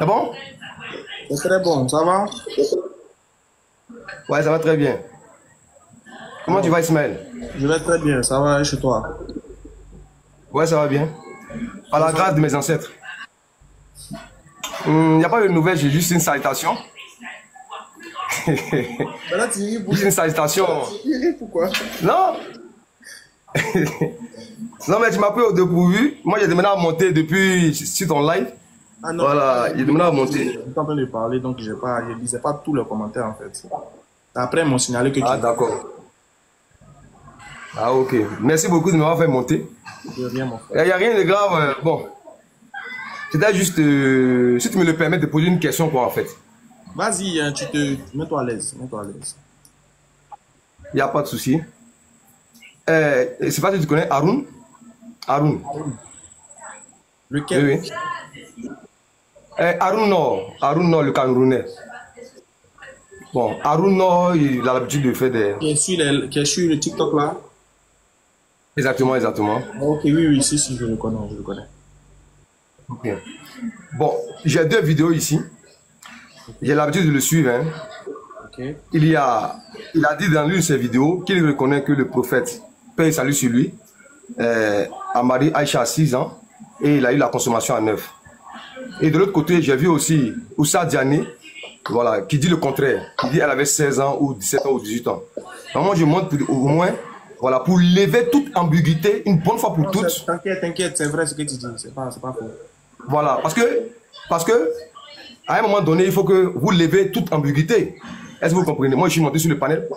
C'est bon? C'est très bon, ça va? Ouais, ça va très bien. Comment tu vas, Ismaël? Je vais très bien, ça va chez toi? Ouais, ça va bien. Par la grâce de mes ancêtres. Il n'y a pas de nouvelles, j'ai juste une salutation. Mais là, tu ris pourquoi? Juste une salutation. Tu ris pourquoi? Non! Non, mais tu m'as pris au dépourvu. Moi, j'ai demandé à monter depuis sur ton live. Ah non, voilà, j'ai demandé à monter. J'étais en train de parler, donc je ne lisais pas tous les commentaires en fait. Après, ils m'ont signalé que Ah, d'accord. Ah, ok. Merci beaucoup de m'avoir fait monter. De rien, mon frère. Il n'y a rien de grave. Bon. C'était juste, si tu me le permets, de poser une question, quoi, en fait. Vas-y, hein, mets-toi à l'aise. Mets-toi à l'aise. Il n'y a pas de souci. C'est pas si tu connais Haroun? Haroun. Lequel? Oui, oui. Haroun Nord, le Camerounais. Bon, Haroun Nord, il a l'habitude de faire des... Qui est sur le TikTok là? Exactement, exactement. Ok, oui, si, je le connais, Ok. Bon, j'ai deux vidéos ici. J'ai l'habitude de le suivre. Hein. Ok. Il a dit dans l'une de ses vidéos qu'il reconnaît que le prophète, paix et salut sur lui, a marié Aïcha à 6 ans et il a eu la consommation à 9. Et de l'autre côté, j'ai vu aussi Oussa Diané, voilà, qui dit le contraire. Qui dit qu'elle avait 16 ans ou 17 ans ou 18 ans. Donc moi, je montre au moins, voilà, pour lever toute ambiguïté, une bonne fois pour toutes. T'inquiète, c'est vrai ce que tu dis, c'est pas faux. Voilà, parce que à un moment donné, il faut que vous levez toute ambiguïté. Est-ce que vous comprenez? Moi, je suis monté sur le panel.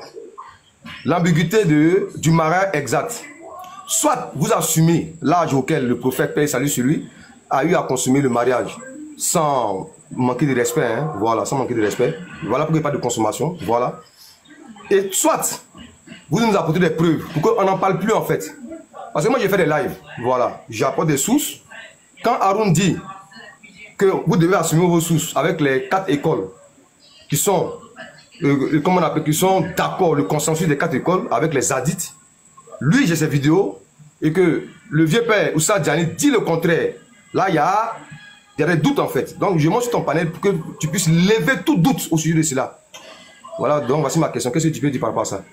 L'ambiguïté du mariage exact. Soit vous assumez l'âge auquel le prophète, paix et salut sur lui, a eu à consommer le mariage sans manquer de respect, hein, voilà, sans manquer de respect. Voilà pourquoi il n'y a pas de consommation, voilà. Et soit vous nous apportez des preuves pour qu'on n'en parle plus en fait. Parce que moi j'ai fait des lives, voilà, j'apporte des sources. Quand Haroun dit que vous devez assumer vos sources avec les 4 écoles qui sont, comment on appelle, qui sont d'accord, le consensus des 4 écoles avec les hadiths, lui j'ai ces vidéos et que le vieux père Oussa Diané dit le contraire. Là il y a des doutes en fait. Donc je monte sur ton panel pour que tu puisses lever tout doute au sujet de cela. Voilà, donc voici ma question. Qu'est-ce que tu peux dire par rapport à ça?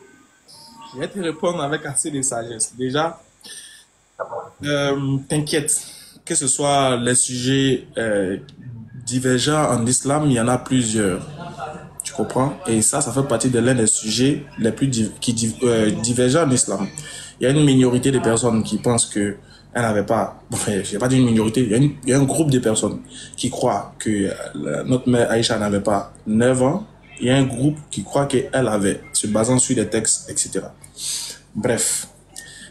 Je vais te répondre avec assez de sagesse. Déjà, t'inquiète, que ce soit les sujets divergents en islam, il y en a plusieurs. Tu comprends? Et ça fait partie de l'un des sujets les plus divergents en islam. Il y a une minorité de personnes qui pensent que elle n'avait pas, enfin, je n'ai pas dit une minorité, il y a un groupe de personnes qui croient que notre mère Aïcha n'avait pas 9 ans. Il y a un groupe qui croit qu'elle avait, se basant sur des textes, etc. Bref.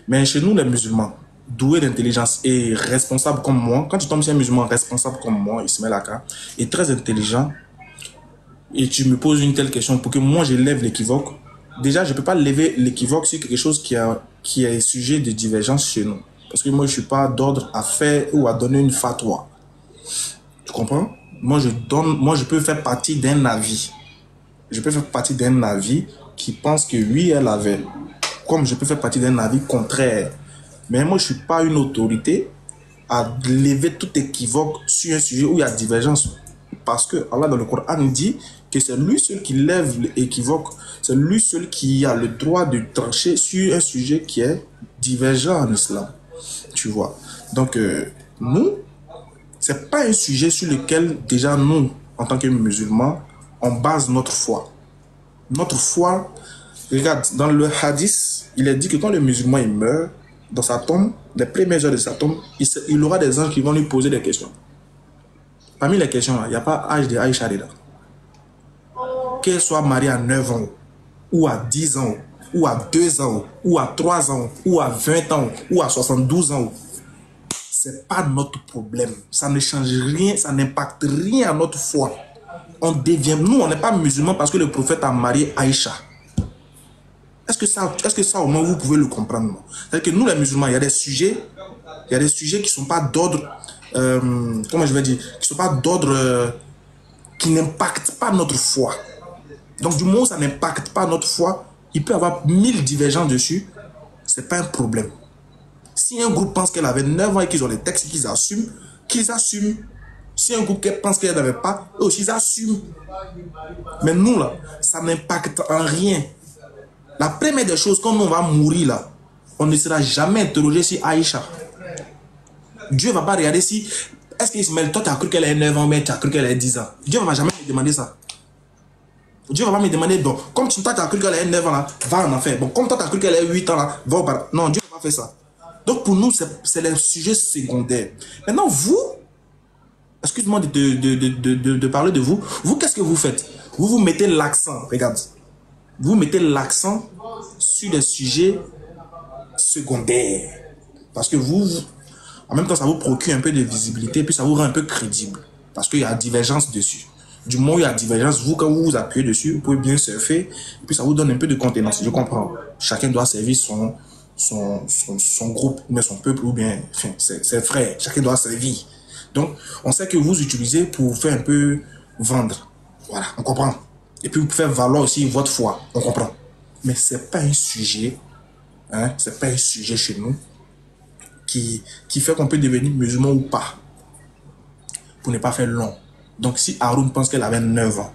Mais chez nous, les musulmans, doués d'intelligence et responsables comme moi, quand tu tombes sur un musulman responsable comme moi, Ismaël Aka, et très intelligent, et tu me poses une telle question pour que moi je lève l'équivoque, déjà je ne peux pas lever l'équivoque sur quelque chose qui est sujet de divergence chez nous. Parce que moi je ne suis pas d'ordre à faire ou à donner une fatwa. Tu comprends? Moi je peux faire partie d'un avis. Je peux faire partie d'un avis qui pense que oui, elle avait. Comme je peux faire partie d'un avis contraire. Mais moi je ne suis pas une autorité à lever tout équivoque sur un sujet où il y a divergence. Parce que Allah dans le Coran dit que c'est lui seul qui lève l'équivoque, c'est lui seul qui a le droit de trancher sur un sujet qui est divergent en islam. Tu vois. Donc, nous, c'est pas un sujet sur lequel déjà nous, en tant que musulmans, on base notre foi. Notre foi, regarde, dans le hadith, il est dit que quand le musulman il meurt, dans sa tombe, les premières heures de sa tombe, il aura des anges qui vont lui poser des questions. Parmi les questions, il n'y a pas âge de Aïcha dedans. Qu'elle soit mariée à 9 ans, ou à 10 ans, ou à 2 ans, ou à 3 ans, ou à 20 ans, ou à 72 ans, c'est pas notre problème. Ça ne change rien, ça n'impacte rien à notre foi. Nous, on n'est pas musulmans parce que le prophète a marié Aïcha. Est-ce que ça au moins vous pouvez le comprendre? C'est-à-dire que nous les musulmans, il y a des sujets qui ne sont pas d'ordre, comment je vais dire, qui sont pas d'ordre, qui n'impactent pas notre foi. Donc du moment où ça n'impacte pas notre foi, il peut y avoir 1000 divergences dessus, c'est pas un problème. Si un groupe pense qu'elle avait 9 ans et qu'ils ont les textes qu'ils assument, qu'ils assument. Si un couple pense qu'elle n'avait pas, eux aussi ils assument. Mais nous là, ça n'impacte en rien. La première des choses, quand on va mourir là, on ne sera jamais interrogé sur Aïcha. Dieu ne va pas regarder si, est-ce qu'Ismaël, toi tu as cru qu'elle a 9 ans, mais tu as cru qu'elle a 10 ans. Dieu ne va jamais me demander ça. Dieu ne va pas me demander, bon, comme toi tu as cru qu'elle a 9 ans là, va en enfer. Bon, comme toi tu as cru qu'elle a 8 ans là, va au paradis. Non, Dieu ne va pas faire ça. Donc pour nous, c'est le sujet secondaire. Maintenant, vous, excuse-moi de parler de vous. Vous, qu'est-ce que vous faites? Vous mettez l'accent, regarde. Vous mettez l'accent sur les sujets secondaires. Parce que vous, en même temps, ça vous procure un peu de visibilité, puis ça vous rend un peu crédible. Parce qu'il y a divergence dessus. Du moment où il y a divergence, vous, quand vous vous appuyez dessus, vous pouvez bien surfer, et puis ça vous donne un peu de contenance. Je comprends. Chacun doit servir son groupe, ou bien son peuple, ou bien enfin, ses frères. Chacun doit servir. Donc, on sait que vous utilisez pour faire un peu vendre. Voilà, on comprend. Et puis, vous pouvez faire valoir aussi votre foi. On comprend. Mais ce n'est pas un sujet, hein, c'est pas un sujet chez nous qui fait qu'on peut devenir musulman ou pas. Pour ne pas faire long. Donc, si Haroun pense qu'elle avait 9 ans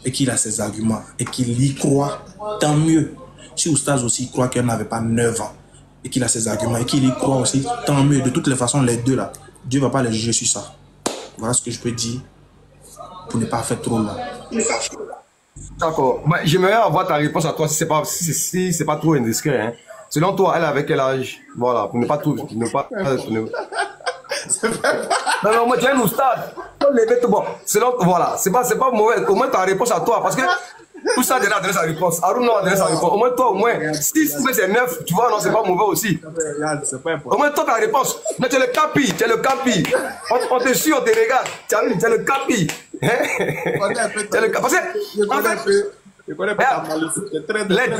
et qu'il a ses arguments et qu'il y croit, tant mieux. Si Oustaz aussi croit qu'elle n'avait pas 9 ans et qu'il a ses arguments et qu'il y croit aussi, tant mieux. De toutes les façons, les deux là, Dieu ne va pas les juger sur ça. Voilà ce que je peux dire pour ne pas faire trop long. D'accord. J'aimerais avoir ta réponse à toi si c'est pas trop indiscret. Hein. Selon toi, elle avait quel âge? Voilà, pour ne pas tout. Non, moi, tu es un oustad. Bon, selon, voilà, c'est pas mauvais. Au moins, ta réponse à toi, parce que tout ça, déjà, donné sa réponse. Haroun a donné sa réponse. Au moins, toi, au moins, 6 ou c'est 9, tu vois, non, c'est pas mauvais aussi. Au moins, toi, ta réponse. Mais tu es le capi, tu es le capi. On te suit, on te regarde. Tu as vu, tu es le capi. Parce que, en fait, je connais pas ta malice. Les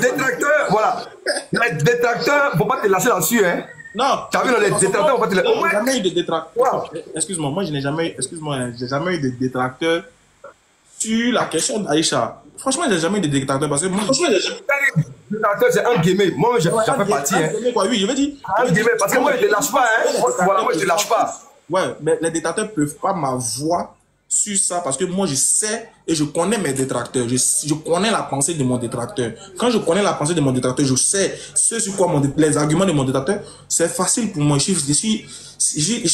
détracteurs, voilà. Les détracteurs, faut pas te lâcher là-dessus, hein. Non. Tu as vu, les détracteurs, faut pas te lâcher. Je n'ai jamais eu de détracteurs. Excuse-moi, moi, je n'ai jamais, j'ai jamais eu de détracteurs sur la question d'Aïcha. Franchement, j'ai jamais eu de détracteurs parce que moi, détracteur, c'est un guillemets. Moi, j'en fais partie, hein. Oui, je veux dire. Un guillemets, parce que moi, je te lâche pas, hein. Voilà, moi, je te lâche pas. Ouais, mais les détracteurs ne peuvent pas m'avoir sur ça parce que moi je sais et je connais mes détracteurs, je connais la pensée de mon détracteur. Quand je connais la pensée de mon détracteur, je sais ce sur quoi les arguments de mon détracteur, c'est facile pour moi. Je suis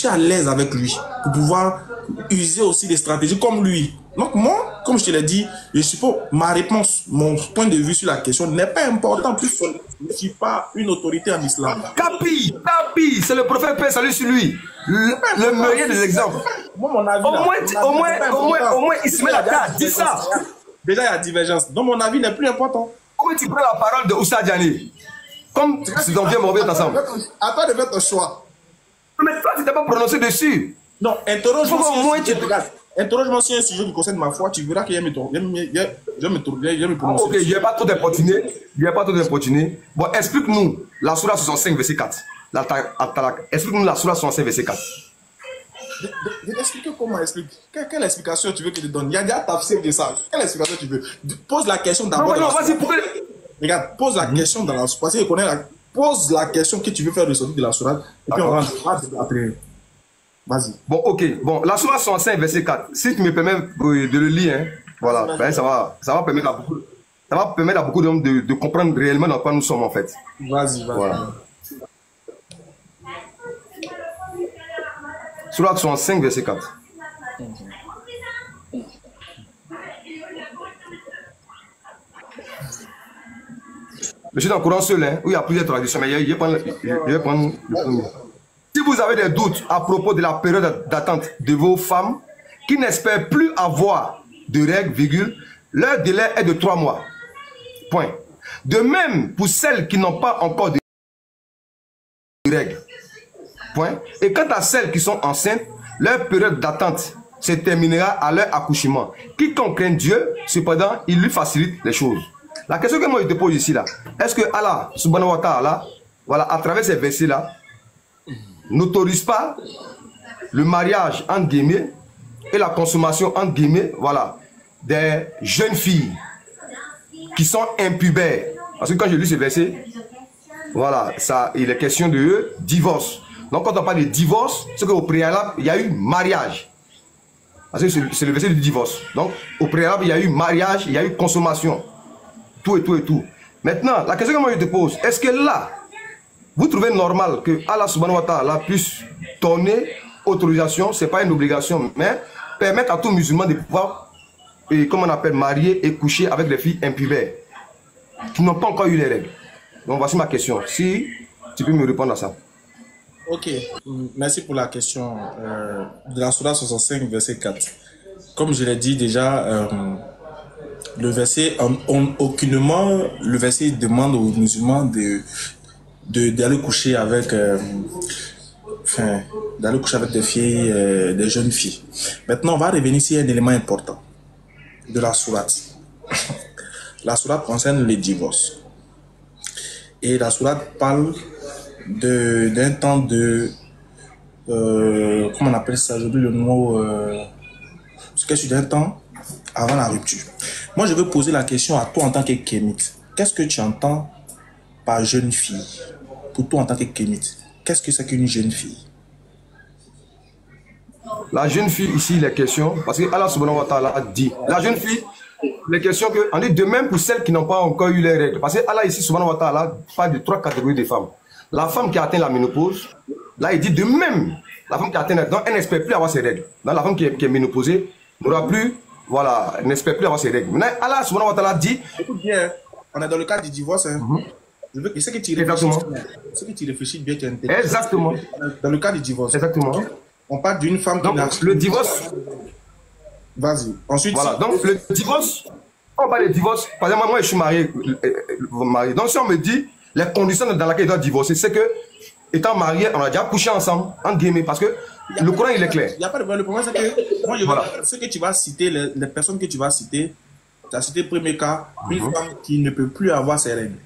à l'aise avec lui pour pouvoir user aussi des stratégies comme lui. Donc moi, comme je te l'ai dit, je suppose ma réponse, mon point de vue sur la question n'est pas important. Plus je ne suis pas une autorité en islam. Capi, c'est le prophète paix salut sur lui. Le meilleur des exemples. Moi, mon avis, au moins, Ismaël a dit ça. Déjà, il y a divergence. Donc, mon avis n'est plus important. Comment tu prends la parole de Oussa Diané? Comme si on vient mourir ensemble. Attends de faire ton choix. Mais toi, tu t'es pas prononcé dessus. Non, interroge-moi si un sujet qui concerne ma foi, tu verras qu'il y a me prononcer. Ok, je vais pas trop t'importuner. Bon, explique-nous la Sourate 65, verset 4. Explique-nous la Sourate 65, verset 4. Je vais t'expliquer comment explique. Quelle explication tu veux que je te donne? Il y a déjà tafsir de ça. Quelle explication tu veux? Pose la question d'abord. Non, vas-y, pourquoi? Regarde, pose la question dans la Sourate. Parce que je connais pose la question que tu veux faire ressortir de la Sourate. Et puis on va après. Vas-y. Bon, ok. Bon, la Sourate 65, verset 4. Si tu me permets de le lire, hein, voilà, ben, ça va permettre à beaucoup d'hommes de comprendre réellement dans quoi nous sommes en fait. Vas-y. Voilà. Sourate 65, verset 4. Je suis dans le Coran seul, hein, où il y a plusieurs traditions, mais je vais prendre le premier. Si vous avez des doutes à propos de la période d'attente de vos femmes qui n'espèrent plus avoir de règles, virgule, leur délai est de 3 mois. Point. De même pour celles qui n'ont pas encore de règles. Point. Et quant à celles qui sont enceintes, leur période d'attente se terminera à leur accouchement. Quiconque craint Dieu, cependant, il lui facilite les choses. La question que moi je te pose ici, là, est-ce que Allah, subhanahu wa ta'ala, voilà, à travers ces versets-là, n'autorise pas le mariage, entre guillemets, et la consommation, entre guillemets, voilà, des jeunes filles qui sont impubères. Parce que quand je lis ce verset, voilà, ça, il est question de divorce. Donc quand on parle de divorce, c'est qu'au préalable, il y a eu mariage. Parce que c'est le verset du divorce. Donc, au préalable, il y a eu mariage, il y a eu consommation. Tout et tout et tout. Maintenant, la question que moi je te pose, est-ce que là, vous trouvez normal que Allah subhanahu wa ta'ala puisse donner autorisation, ce n'est pas une obligation, mais permettre à tout musulman de pouvoir, comme on appelle, marier et coucher avec des filles impubères qui n'ont pas encore eu les règles. Donc, voici ma question. Si tu peux me répondre à ça. Ok, merci pour la question de la Sourate 65, verset 4. Comme je l'ai dit déjà, le verset, aucunement, le verset demande aux musulmans d'aller coucher avec, d'aller coucher avec des filles, des jeunes filles. Maintenant, on va revenir sur un élément important de la Sourate. La Sourate concerne les divorces. Et la Sourate parle d'un temps de comment on appelle ça, j'oublie le mot, c'est d'un temps avant la rupture. Moi je veux poser la question à toi en tant que kémite. Qu'est-ce que tu entends par jeune fille? Pour toi en tant que kémite, qu'est-ce que c'est qu'une jeune fille? La jeune fille ici, les questions, parce que Allah subhanahu wa ta'ala a dit, la jeune fille, les questions que, on dit de même pour celles qui n'ont pas encore eu les règles. Parce que Allah ici subhanahu wa ta'ala parle de 3 catégories de femmes. La femme qui a atteint la ménopause, là il dit de même, la femme qui a atteint, donc elle n'espère plus avoir ses règles. Donc la femme qui est ménopausée n'aura plus, voilà, elle n'espère plus avoir ses règles. Maintenant Allah subhanahu wa ta'ala dit... Écoute bien, on est dans le cas du divorce. Hein. Je veux que ce que tu réfléchis bien, tu es intelligent. Exactement. Dans le cas du divorce. Exactement. On parle d'une femme qui n'a... le divorce... Vas-y. Ensuite... Voilà, donc le divorce, on parle de divorce, par exemple moi je suis marié, donc si on me dit... Les conditions dans lesquelles il doit divorcer, c'est que, étant marié, on a déjà couché ensemble, en guillemets, parce que le Coran, il est clair. Il n'y a pas de problème. Le problème, c'est que, moi, ce que tu vas citer, les personnes que tu vas citer, tu as cité le premier cas, une femme qui ne peut plus avoir ses règles.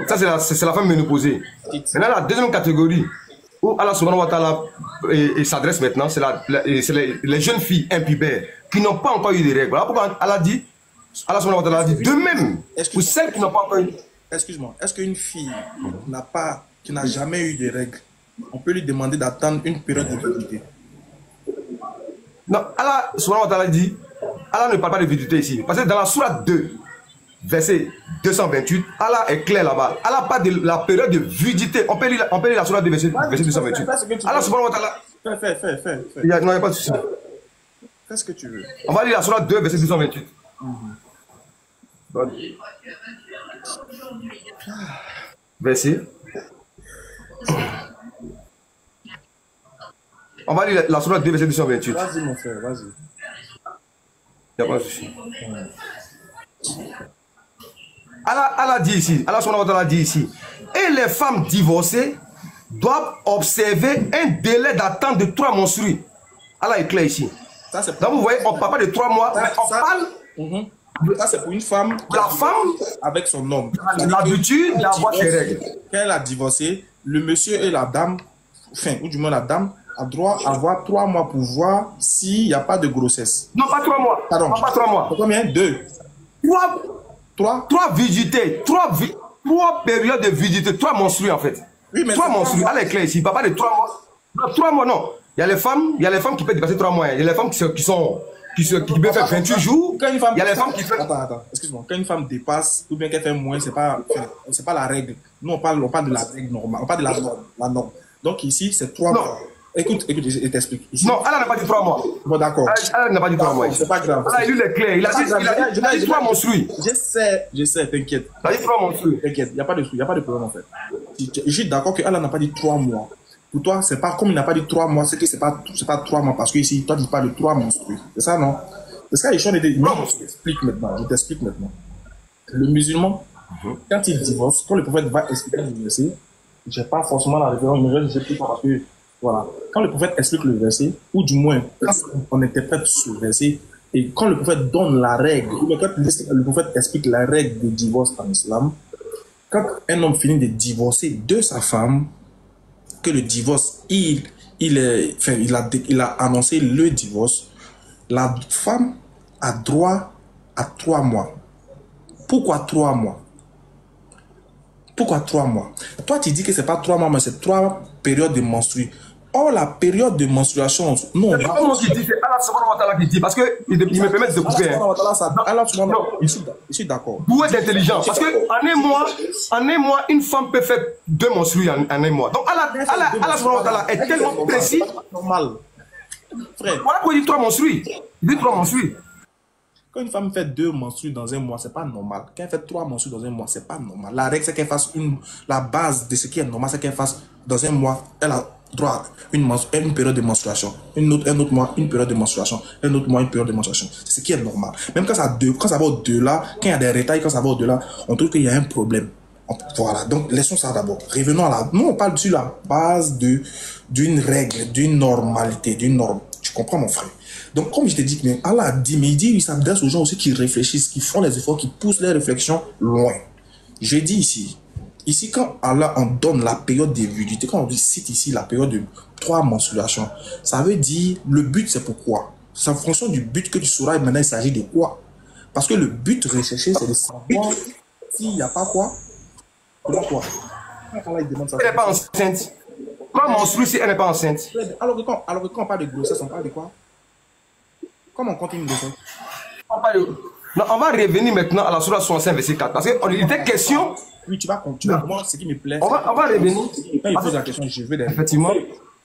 Ça, c'est la femme ménopausée. Maintenant, la deuxième catégorie, où Allah subhanahu wa ta'ala s'adresse maintenant, c'est les jeunes filles impubères qui n'ont pas encore eu de règles. Voilà pourquoi Allah dit, Allah subhanahu wa ta'ala dit, de même, pour celles qui n'ont pas encore eu... Excuse-moi, est-ce qu'une fille qui n'a jamais eu de règles, on peut lui demander d'attendre une période de virilité? Non, Allah subhanahu wa ta'ala dit, Allah ne parle pas de virilité ici. Parce que dans la sourate 2, verset 228, Allah est clair là-bas. Allah parle de la période de virilité. On peut lire la sourate 2, verset 228. Allah subhanahu wa ta'ala... Fais. Non, il n'y a pas de souci. Fais ce que tu veux. On va lire la sourate 2, verset 228. Verset. On va lire la sourate 2, verset 228. Vas-y, mon frère, vas-y. Il n'y a pas de souci. Allah dit ici, Allah subhanahu wa ta'ala dit ici, et les femmes divorcées doivent observer un délai d'attente de 3 menstrues. Allah est clair ici. Ça, donc vous voyez, on ne parle pas de 3 mois, mais on parle... Ça, c'est pour une femme avec son homme. L'habitude d'avoir ses règles. Quand elle a divorcé, le monsieur et la dame, enfin, ou du moins la dame, a droit à avoir 3 mois pour voir s'il n'y a pas de grossesse. Non, pas 3 mois. Pardon. Pas 3 mois. Combien? 2. 3 visités. 3 périodes de visite. 3 menstrues, en fait. Oui, mais 3 menstrues. Elle est claire ici. Pas de 3 mois. Non, 3 mois, non. Il y a les femmes qui peuvent dépasser 3 mois. Il y a les femmes qui peuvent faire 28 jours. Il y a les femmes qui font... Attends, excuse-moi. Quand une femme dépasse, ou bien qu'elle fait moins, c'est pas la règle. Nous, on parle de la règle normale. On parle de la norme. Donc ici, c'est 3 mois. Écoute, je t'explique. Non, elle n'a pas dit 3 mois. Bon, d'accord. Elle n'a pas dit 3 mois. C'est pas grave. Elle a eu les clés. Il a dit 3 menstrues. Je sais, t'inquiète. Il a dit 3 menstrues. T'inquiète, il n'y a pas de problème en fait. Je suis d'accord qu'elle n'a pas dit 3 mois. Pour toi, c'est pas comme il n'a pas dit 3 mois, c'est que c'est pas 3 mois parce que ici, toi, tu parles de 3 menstrues. C'est ça, non? Parce que les choses étaient. Non, je t'explique maintenant. Le musulman, quand il divorce, quand le prophète va expliquer le verset, je n'ai pas forcément la référence, mais je sais pas parce que, voilà. Quand le prophète explique le verset, ou du moins, quand on interprète ce verset, et quand le prophète donne la règle, ou quand le prophète explique la règle du divorce en islam, quand un homme finit de divorcer de sa femme, que le divorce, il a annoncé le divorce, la femme a droit à 3 mois. Pourquoi 3 mois? Pourquoi 3 mois? Toi, tu dis que ce n'est pas 3 mois, mais c'est 3 périodes de menstrues. Or, la période de menstruation, non. C'est pas moi qui dis, c'est Allah subhanahu wa ta'ala qui dit, parce qu'il me permet de couper. Je suis d'accord. Vous êtes intelligent, parce qu'en un mois, une femme peut faire 2 menstrues en un mois. Donc Allah subhanahu wa ta'ala est tellement précis. Normal. Frère. Voilà pourquoi il dit 3 menstrues. Il dit 3 menstrues. Quand une femme fait 2 menstrues dans un mois, c'est pas normal. Quand elle fait 3 menstrues dans un mois, c'est pas normal. La règle, c'est qu'elle fasse la base de ce qui est normal, c'est qu'elle fasse dans un mois, elle a droit à une période de menstruation. Un autre mois, une période de menstruation. Un autre mois, une période de menstruation. C'est ce qui est normal. Même quand ça va au-delà, quand il y a des retards, quand ça va au-delà, on trouve qu'il y a un problème. Voilà, donc laissons ça d'abord. Revenons à la... Nous, on parle sur la base d'une règle, d'une normalité, d'une norme. Tu comprends, mon frère? Donc, comme je t'ai dit, Allah a dit, mais il s'adresse aux gens aussi qui réfléchissent, qui font les efforts, qui poussent les réflexions loin. Je dis ici, quand Allah en donne la période de virilité, quand on cite ici la période de 3 menstruations, ça veut dire, le but, c'est pourquoi? C'est en fonction du but que tu sauras, et maintenant, il s'agit de quoi? Parce que le but recherché, c'est de savoir s'il n'y a pas quoi. Quoi? Allah, il demande ça. Elle n'est pas enceinte. Comment menstrue si elle n'est pas enceinte? Alors que quand on parle de grossesse, on parle de quoi? Comment on continue de ça? Non, on va revenir maintenant à la sourate 65, verset 4. Parce qu'il était question. Oui, tu vas continuer. Moi, ce qui me plaît. On va revenir. Quand il pose la question, je veux des. Effectivement.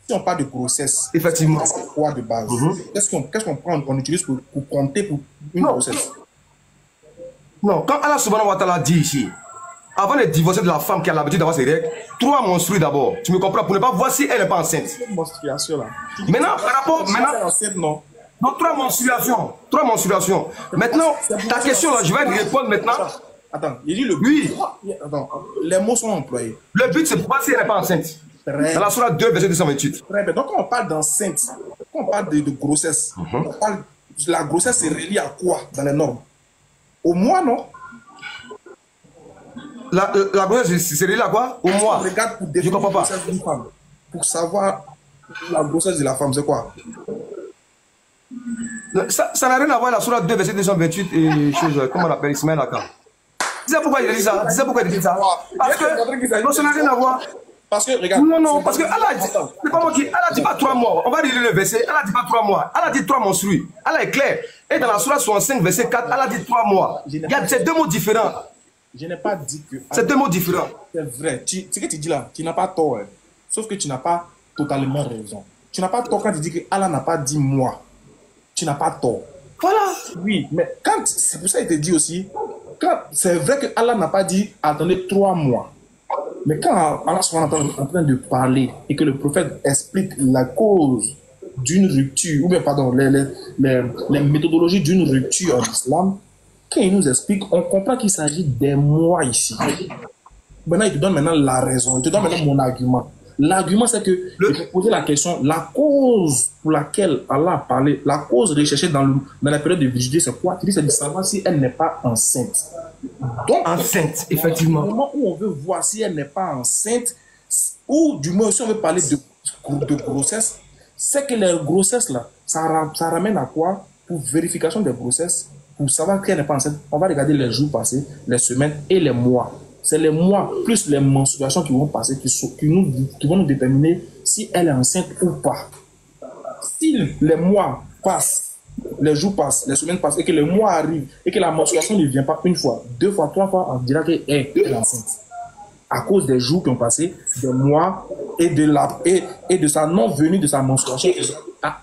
Si on parle de grossesse, effectivement. C'est quoi de base? Qu'est-ce qu'on prend, on utilise pour compter pour une grossesse? Non, quand Allah subhanahu wa ta'ala dit ici, avant de divorcer de la femme qui a l'habitude d'avoir ses règles, 3 menstrues d'abord. Tu me comprends? Pour ne pas voir si elle n'est pas enceinte. Menstruation là. Maintenant, par rapport. Maintenant, enceinte, non? Non, 3 menstruations. 3 menstruations. Maintenant, ta question là, je vais répondre maintenant. Attends, il dit le but. Oui. Attends, les mots sont employés. Le but, c'est pour voir si elle n'est pas enceinte. Dans la sourate 2, verset 228. Très bien. Donc, quand on parle d'enceinte, quand on parle de grossesse, on parle, la grossesse, c'est relié à quoi dans les normes? Au mois, non? La grossesse, c'est relié à quoi? Au mois. Regarde pour définir la grossesse d'une femme. Pour savoir la grossesse de la femme, c'est quoi? Ça n'a rien à voir la sourate 2, verset 228 et chose, comment on l'appelle, Ismaël Aka. Dis-moi pourquoi il dit ça. Dis-moi pourquoi il dit ça. Parce que, non, ça n'a rien à voir. Parce que, regarde. Non, parce que Allah dit, c'est pas moi qui, Allah dit pas 3 mois. On va lire le verset. Allah dit pas 3 mois. Allah dit 3 menstrues. Allah est clair. Et dans la sourate 65, verset 4, Allah dit 3 mois. C'est 2 mots différents. Je n'ai pas dit que. C'est 2 mots différents. C'est vrai. Ce que tu dis là, tu n'as pas tort. Hein. Sauf que tu n'as pas totalement raison. Tu n'as pas tort quand tu dis que Allah n'a pas dit moi. Tu n'as pas tort. Voilà. Oui, mais quand, c'est pour ça qu'il te dit aussi, quand c'est vrai que Allah n'a pas dit attendez 3 mois. Mais quand Allah est en train de parler et que le prophète explique la cause d'une rupture, ou bien pardon, les méthodologies d'une rupture en islam, quand il nous explique, on comprend qu'il s'agit des mois ici. Maintenant, il te donne maintenant la raison, il te donne maintenant mon argument. L'argument, c'est que je vais poser la question, la cause pour laquelle Allah a parlé, la cause recherchée dans la période de virginité, c'est quoi? Tu dis, c'est de savoir si elle n'est pas enceinte. Donc, enceinte, effectivement. Au moment où on veut voir si elle n'est pas enceinte, ou du moins si on veut parler de grossesse, c'est que les grossesses là, ça ramène à quoi? Pour vérification des grossesses, pour savoir qu'elle n'est pas enceinte, on va regarder les jours passés, les semaines et les mois. C'est les mois plus les menstruations qui vont passer, qui vont nous déterminer si elle est enceinte ou pas. Si les mois passent, les jours passent, les semaines passent, et que les mois arrivent, et que la menstruation ne vient pas 1 fois, 2 fois, 3 fois, on dira qu'elle est enceinte. À cause des jours qui ont passé, des mois, et de sa non-venue de sa menstruation,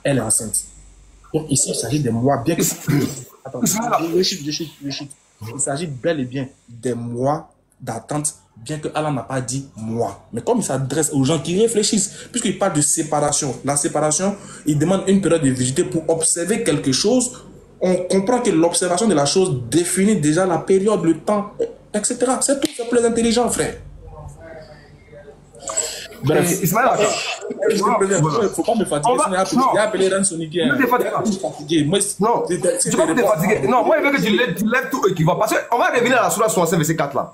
elle est enceinte. Donc ici, il s'agit des mois bien que... Attends, je chute. Il s'agit bel et bien des mois d'attente, bien que Allah n'a pas dit moi. Mais comme il s'adresse aux gens qui réfléchissent, puisqu'il parle de séparation, la séparation, il demande une période de virginité pour observer quelque chose, on comprend que l'observation de la chose définit déjà la période, le temps, etc. C'est tout, c'est plus intelligent, frère. Bref, Ismaël, il ne faut pas me fatiguer. Il a appelé Ransonique. Non, tu vas te fatiguer. Non, moi, je veux que tu lèves tout et qui va. Parce qu'on va revenir à la sourate 65, verset 4 là.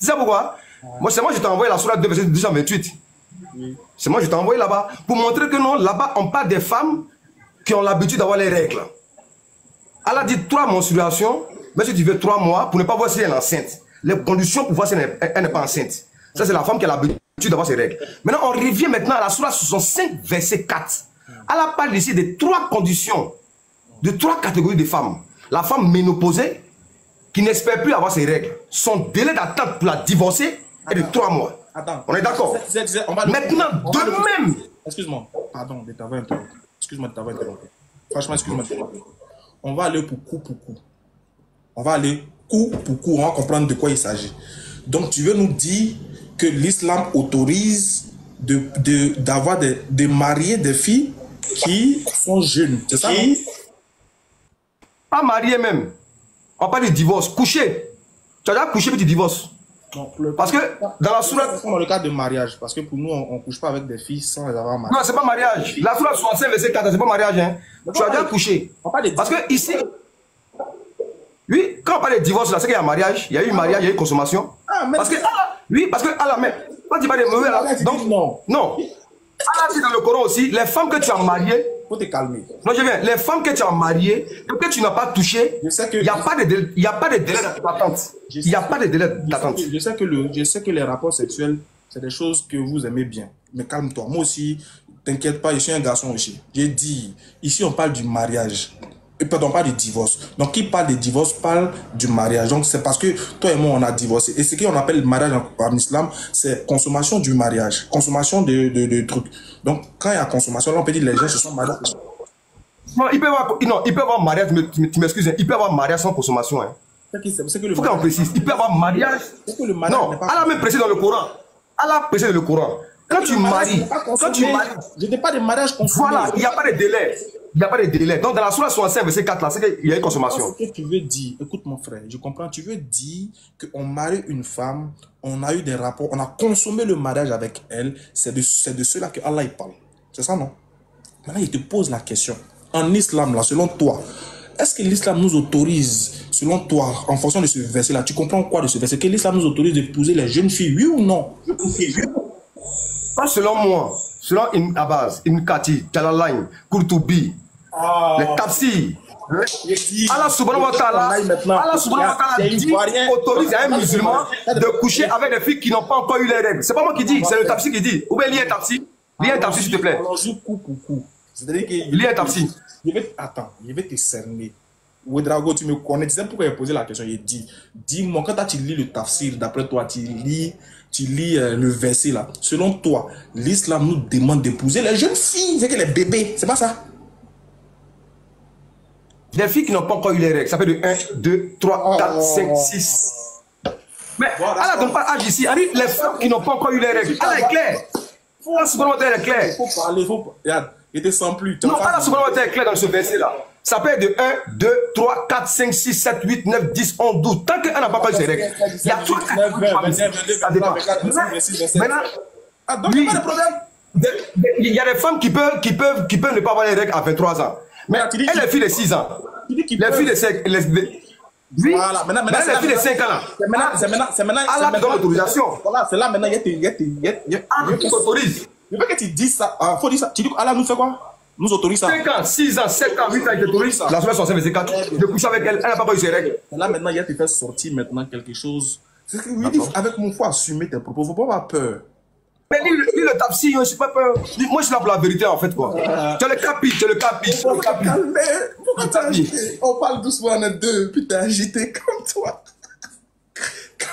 Tu sais pourquoi? Moi, je t'ai envoyé la sourate 2, verset 228. C'est moi, je t'ai envoyé là-bas pour montrer que non, là-bas, on parle des femmes qui ont l'habitude d'avoir les règles. Elle a dit 3 menstruations, mais si tu veux 3 mois pour ne pas voir si elle est enceinte. Les conditions pour voir si elle n'est pas enceinte. Ça, c'est la femme qui a l'habitude d'avoir ses règles. Maintenant, on revient maintenant à la sourate 65, verset 4. Allah parle ici de 3 conditions, de 3 catégories de femmes. La femme ménopausée, qui n'espère plus avoir ses règles. Son délai d'attente pour la divorcer est de 3 mois. Attends. On est d'accord? Maintenant, de même... Excuse-moi, pardon de t'avoir interrompu. Excuse-moi de t'avoir interrompu. Franchement, excuse-moi de t'avoir interrompu. On va aller pour coup pour coup. On va aller coup pour coup. On va comprendre de quoi il s'agit. Donc, tu veux nous dire que l'islam autorise d'avoir de marier des filles qui sont jeunes. C'est ça? Pas marié même. On parle de divorce. Coucher. Tu as déjà couché puis tu divorces. Non, parce que dans la sourate... dans le cas de mariage, parce que pour nous, on ne couche pas avec des filles sans les avoir mariées. Non, c'est pas mariage. La sourate 65, verset 4, c'est pas mariage. Hein. Tu as déjà couché. Parce que ici... Oui, quand on parle de divorce, là, c'est qu'il y a mariage, il y a eu mariage, il y a eu consommation. Parce que... Oui, parce que... Allah, mais... Quand tu parles de mauvais, là... Donc, non. Allah dit dans le Coran aussi, les femmes que tu as mariées... Faut te calmer. Non, je viens. Les femmes que tu as mariées, que tu n'as pas touchées, il n'y a pas de délai d'attente. Il n'y a pas de délai d'attente. Je sais que les rapports sexuels, c'est des choses que vous aimez bien. Mais calme-toi. Moi aussi, t'inquiète pas, je suis un garçon aussi. J'ai dit, ici on parle du mariage. Pardon, pas du divorce. Donc, qui parle de divorce parle du mariage. Donc, c'est parce que toi et moi, on a divorcé. Et ce qu'on appelle le mariage en islam, c'est consommation du mariage. Consommation de trucs. Donc, quand il y a consommation, là, on peut dire les gens se sont mariés. Non, il peut y avoir mariage, tu m'excuses, il peut y avoir mariage sans consommation. Hein. Il faut qu'on précise. Il peut y avoir mariage. Non, Allah même précise dans le Coran. Allah précise dans le Coran. Quand tu maries, je n'ai pas de mariage consommé. Voilà, il n'y a pas de délai. Il n'y a pas de délai. Donc, dans la sourate 65, verset 4, là, c'est qu'il y a une consommation. Ce que tu veux dire, écoute mon frère, je comprends. Tu veux dire qu'on marie une femme, on a eu des rapports, on a consommé le mariage avec elle. C'est de cela que Allah il parle. C'est ça, non? Maintenant, il te pose la question. En islam, là, selon toi, est-ce que l'islam nous autorise, selon toi, en fonction de ce verset-là, tu comprends quoi de ce verset? Que l'islam nous autorise d'épouser les jeunes filles, oui ou non? Pas selon moi. Selon Ibn Abbas, Ibn Kathir, Jalalain, Qurtubi, les tafsirs. Allah subhanahu wa ta'ala autorise à un musulman de coucher avec des filles qui n'ont pas encore eu les règles. C'est pas moi qui dis, c'est le tafsir qui dit. Ou bien lis un tafsir. Lis un tafsir, s'il te plaît. C'est-à-dire que... Lis un tafsir. Attends, je vais te cerner. Ouedraogo, tu me connais. Tu sais pourquoi j'ai posé la question. Il dit, dis-moi, quand tu lis le tafsir, d'après toi, tu lis le verset là. Selon toi, l'islam nous demande d'épouser les jeunes filles, c'est que les bébés, c'est pas ça? Les filles qui n'ont pas encore eu les règles, ça fait de 1, 2, 3, 4, 5, 6. Mais Allah ne donne pas âge ici. Les femmes qui n'ont pas encore eu les règles. Allah est clair. Allah subhanahu wa ta'ala est clair. Il faut parler, regarde, il te sent plus. Non, Allah subhanahu wa ta'ala est clair dans ce verset là. Ça peut être de 1, 2, 3, 4, 5, 6, 7, 8, 9, 10, 11, 12. Tant qu'elle n'a pas eu ses règles. Il y a tout ça dépend. Maintenant, oui, il y a des femmes qui peuvent ne pas avoir les règles à 23 ans. Mais elle est fille de 6 ans. Les filles de 5 ans. Oui, voilà, maintenant les filles de 5 ans là. C'est maintenant. Allah te donne l'autorisation. Voilà, c'est là maintenant, Allah t'autorise. Je veux que tu dises ça. Faut dire ça. Tu dis qu'Allah nous fait quoi? Nous autorise ça. 5 ans, 6 ans, 7 ans, 8 ans, il t'autorise. La semaine 65, verset 4. De coucher avec elle, elle n'a pas eu ses règles. Là maintenant, il y a te fait sortir maintenant quelque chose. C'est ce que je dis, avec mon foi, assumer tes propos. Faut pas avoir peur. Mais lis le tafsir, je ne suis pas peur. Moi, je suis là pour la vérité, en fait, quoi. Tu as le capi. On parle doucement, on est deux. Putain, agité comme toi.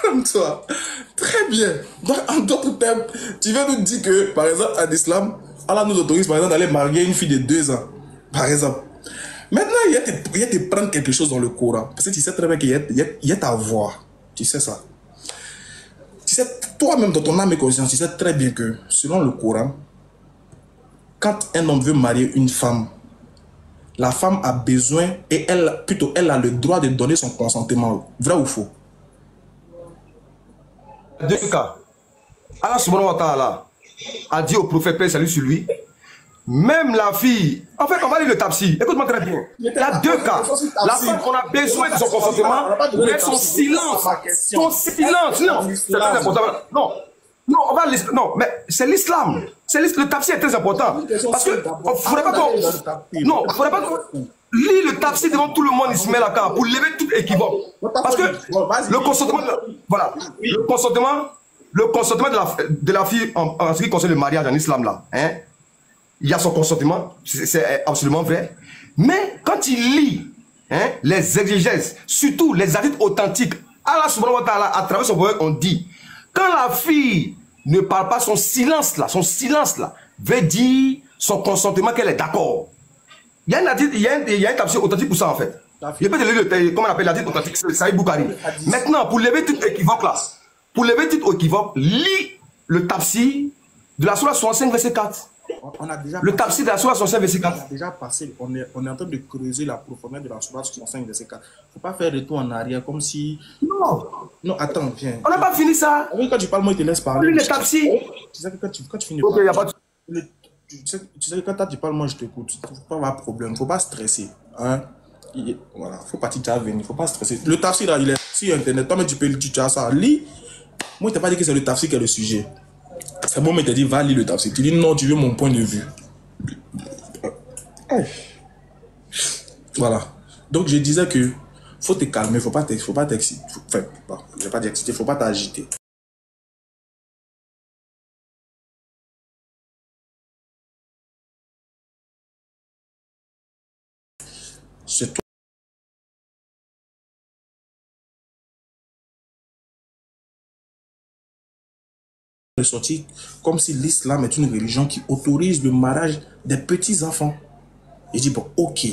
Comme toi. Très bien. Donc, en d'autres termes, tu veux nous dire que, par exemple, en islam, Allah nous autorise, par exemple, d'aller marier une fille de 2 ans. Par exemple. Maintenant, il y a te prendre quelque chose dans le Coran. Parce que tu sais très bien qu'il y a ta voix. Tu sais ça. Tu sais, toi-même, dans ton âme et conscience, tu sais très bien que, selon le Coran, quand un homme veut marier une femme, la femme a besoin, et elle a le droit de donner son consentement. Vrai ou faux? 2 cas. Allah subhanahu wa ta'ala a dit au prophète, paix et salut sur lui, même la fille, en fait, on va lire le tafsir, écoute-moi très bien. Il y a 2 cas. La femme, on a besoin de son consentement, mais son silence. Son silence, non, c'est très important. Non, on va non, mais c'est l'islam. Le tafsir est très important. Parce que, il faudrait pas qu'on lit le tafsir devant tout le monde, Ismaël Aka, pour lever tout équivoque. Parce que le consentement, voilà, le consentement, le consentement de la fille en ce qui concerne le mariage en islam, là, hein, il y a son consentement, c'est absolument vrai. Mais quand il lit hein, les exégèses, surtout les hadiths authentiques, Allah subhanahu wa ta'ala, à travers son prophète, on dit, quand la fille ne parle pas, son silence là, veut dire son consentement qu'elle est d'accord. Il y a un tafsir authentique pour ça en fait. Je peux te lire comment on appelle l'hadith authentique, c'est Sahih Bukhari. Maintenant, pour lever tout équivoque là, lis le tafsir de la Sourate 65 verset 4. Le tafsir de la Sourate 65 verset 4. On a déjà passé, on est en train de creuser la profondeur de la Sourate 65 verset 4. Faut pas faire retour en arrière comme si... Non, attends, viens. On n'a pas fini ça. Oui, quand tu parles, moi, je te laisse parler. Le tafsir. Tu sais que quand tu finis Ok, il n'y a pas de... Tu sais que quand tu parles, moi, je t'écoute. Faut pas avoir de problème, faut pas stresser. Hein? Voilà, faut pas t'y venir, faut pas stresser. Le tafsir, là, il est sur Internet. Toi, mais tu as ça. Lis. Moi, je t'ai pas dit que c'est le tafsir qui est le sujet. C'est bon, mais tu dit, va lire le tafsir. Tu dis, non, tu veux mon point de vue. Voilà. Donc, je disais que faut te calmer, faut pas t'exciter. Enfin, bon, je vais pas t'exciter, faut pas t'agiter. C'est toi. Sorti comme si l'islam est une religion qui autorise le mariage des petits-enfants. J'ai dit, bon, ok.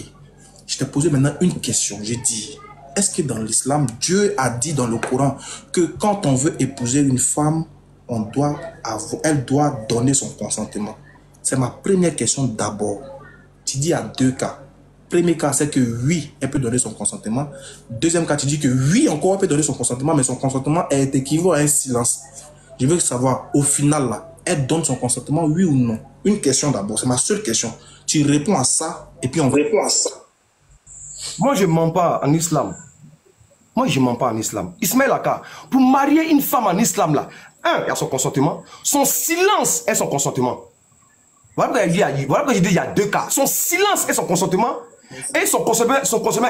Je t'ai posé maintenant une question. J'ai dit, est-ce que dans l'islam, Dieu a dit dans le Coran que quand on veut épouser une femme, elle doit donner son consentement? C'est ma première question d'abord. Tu dis à deux cas. Premier cas, c'est que oui, elle peut donner son consentement. Deuxième cas, tu dis que oui, encore, elle peut donner son consentement, mais son consentement est équivalent à un silence. Je veux savoir, au final, là, elle donne son consentement, oui ou non? Une question d'abord, c'est ma seule question. Tu réponds à ça, et puis on répond à ça. Moi, je ne mens pas en islam. Ismaël Aka, pour marier une femme en islam, là, il y a son consentement. Son silence est son consentement. Voilà pourquoi je dis il y a deux cas. Son silence est son consentement. Et son consentement,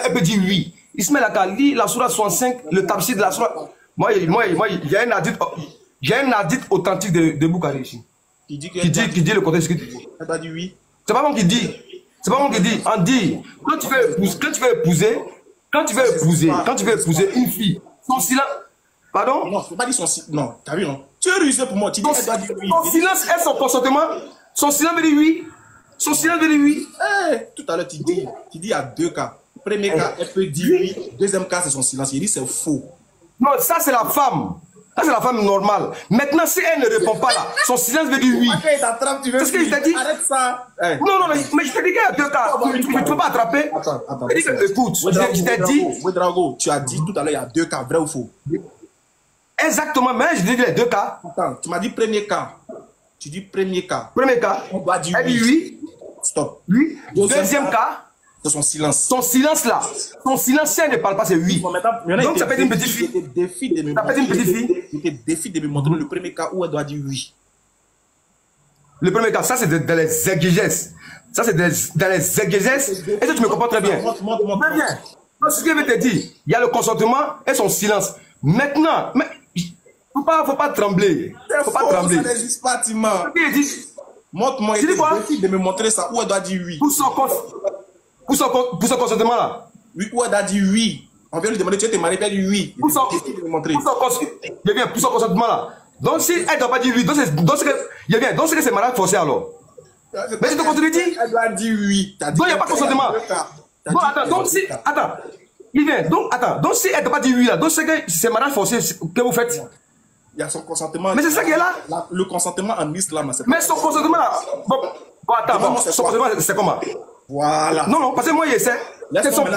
elle peut dire oui. Ismaël Aka, lit la Sourate 65, le tafsir de la Sourate. Moi, il y a un hadith. J'ai un hadith authentique de Bukhari ici. Qui dit le contexte. Elle t'a dit oui. C'est pas moi qui dis. On dit, quand tu veux épouser une fille, son silence. Pardon? Non, je ne peux pas dire son silence. Non, t'as vu, non? Tu es rusé pour moi. Tu dis, elle doit dire oui. Son silence est son consentement. Son silence veut dire oui. Tout à l'heure, tu dis à deux cas. Premier cas, elle peut dire oui. Deuxième cas, c'est son silence. Il dit c'est faux. Non, ça c'est la femme. Ça, c'est la femme normale. Maintenant, si elle ne répond pas là, son silence veut dire oui. C'est ce que je t'ai dit. Arrête ça. Non, mais je t'ai dit qu'il y a deux cas. Tu ne peux pas attraper. Attends. Écoute, je t'ai dit. Ouedraogo, tu as dit tout à l'heure, il y a deux cas, vrai ou faux? Exactement, mais je dis les deux cas. Attends, tu m'as dit premier cas. Tu dis premier cas. On doit dire oui. Stop. Oui. Deuxième cas. C'est son silence. Son silence là. Son silence, si elle ne parle pas, c'est oui. Donc ça peut être une petite fille. Ça peut être une petite fille. C'était défi de me montrer le premier cas où elle doit dire oui. Le premier cas, ça c'est dans les exégèses. Ça c'est dans les exégèses. Est-ce que tu me comprends très bien? Très bien. Ce que je vais te dire, il y a le consentement et son silence. Maintenant, mais faut pas trembler. Faut pas trembler. Ça n'existe pas, Tima. Montre-moi, il défi de me montrer ça où elle doit dire oui. Pour son consentement là. Oui, où elle a dit oui. On vient lui demander, tu es marié, elle dit oui. Pour son consentement là. Donc si elle ne doit pas dire oui, donc c'est que c'est mariage forcé alors. Mais je te contredis. Elle doit dire oui. Donc il n'y a pas de consentement. Bon, attends, donc si elle ne doit pas dire oui là, donc c'est que c'est mariage forcé que vous faites. Il y a son consentement. Mais c'est ça qui est là. Le consentement en islam. Mais son consentement là. Bon, attends, son consentement c'est comment? Voilà. Non, parce que moi, je sais.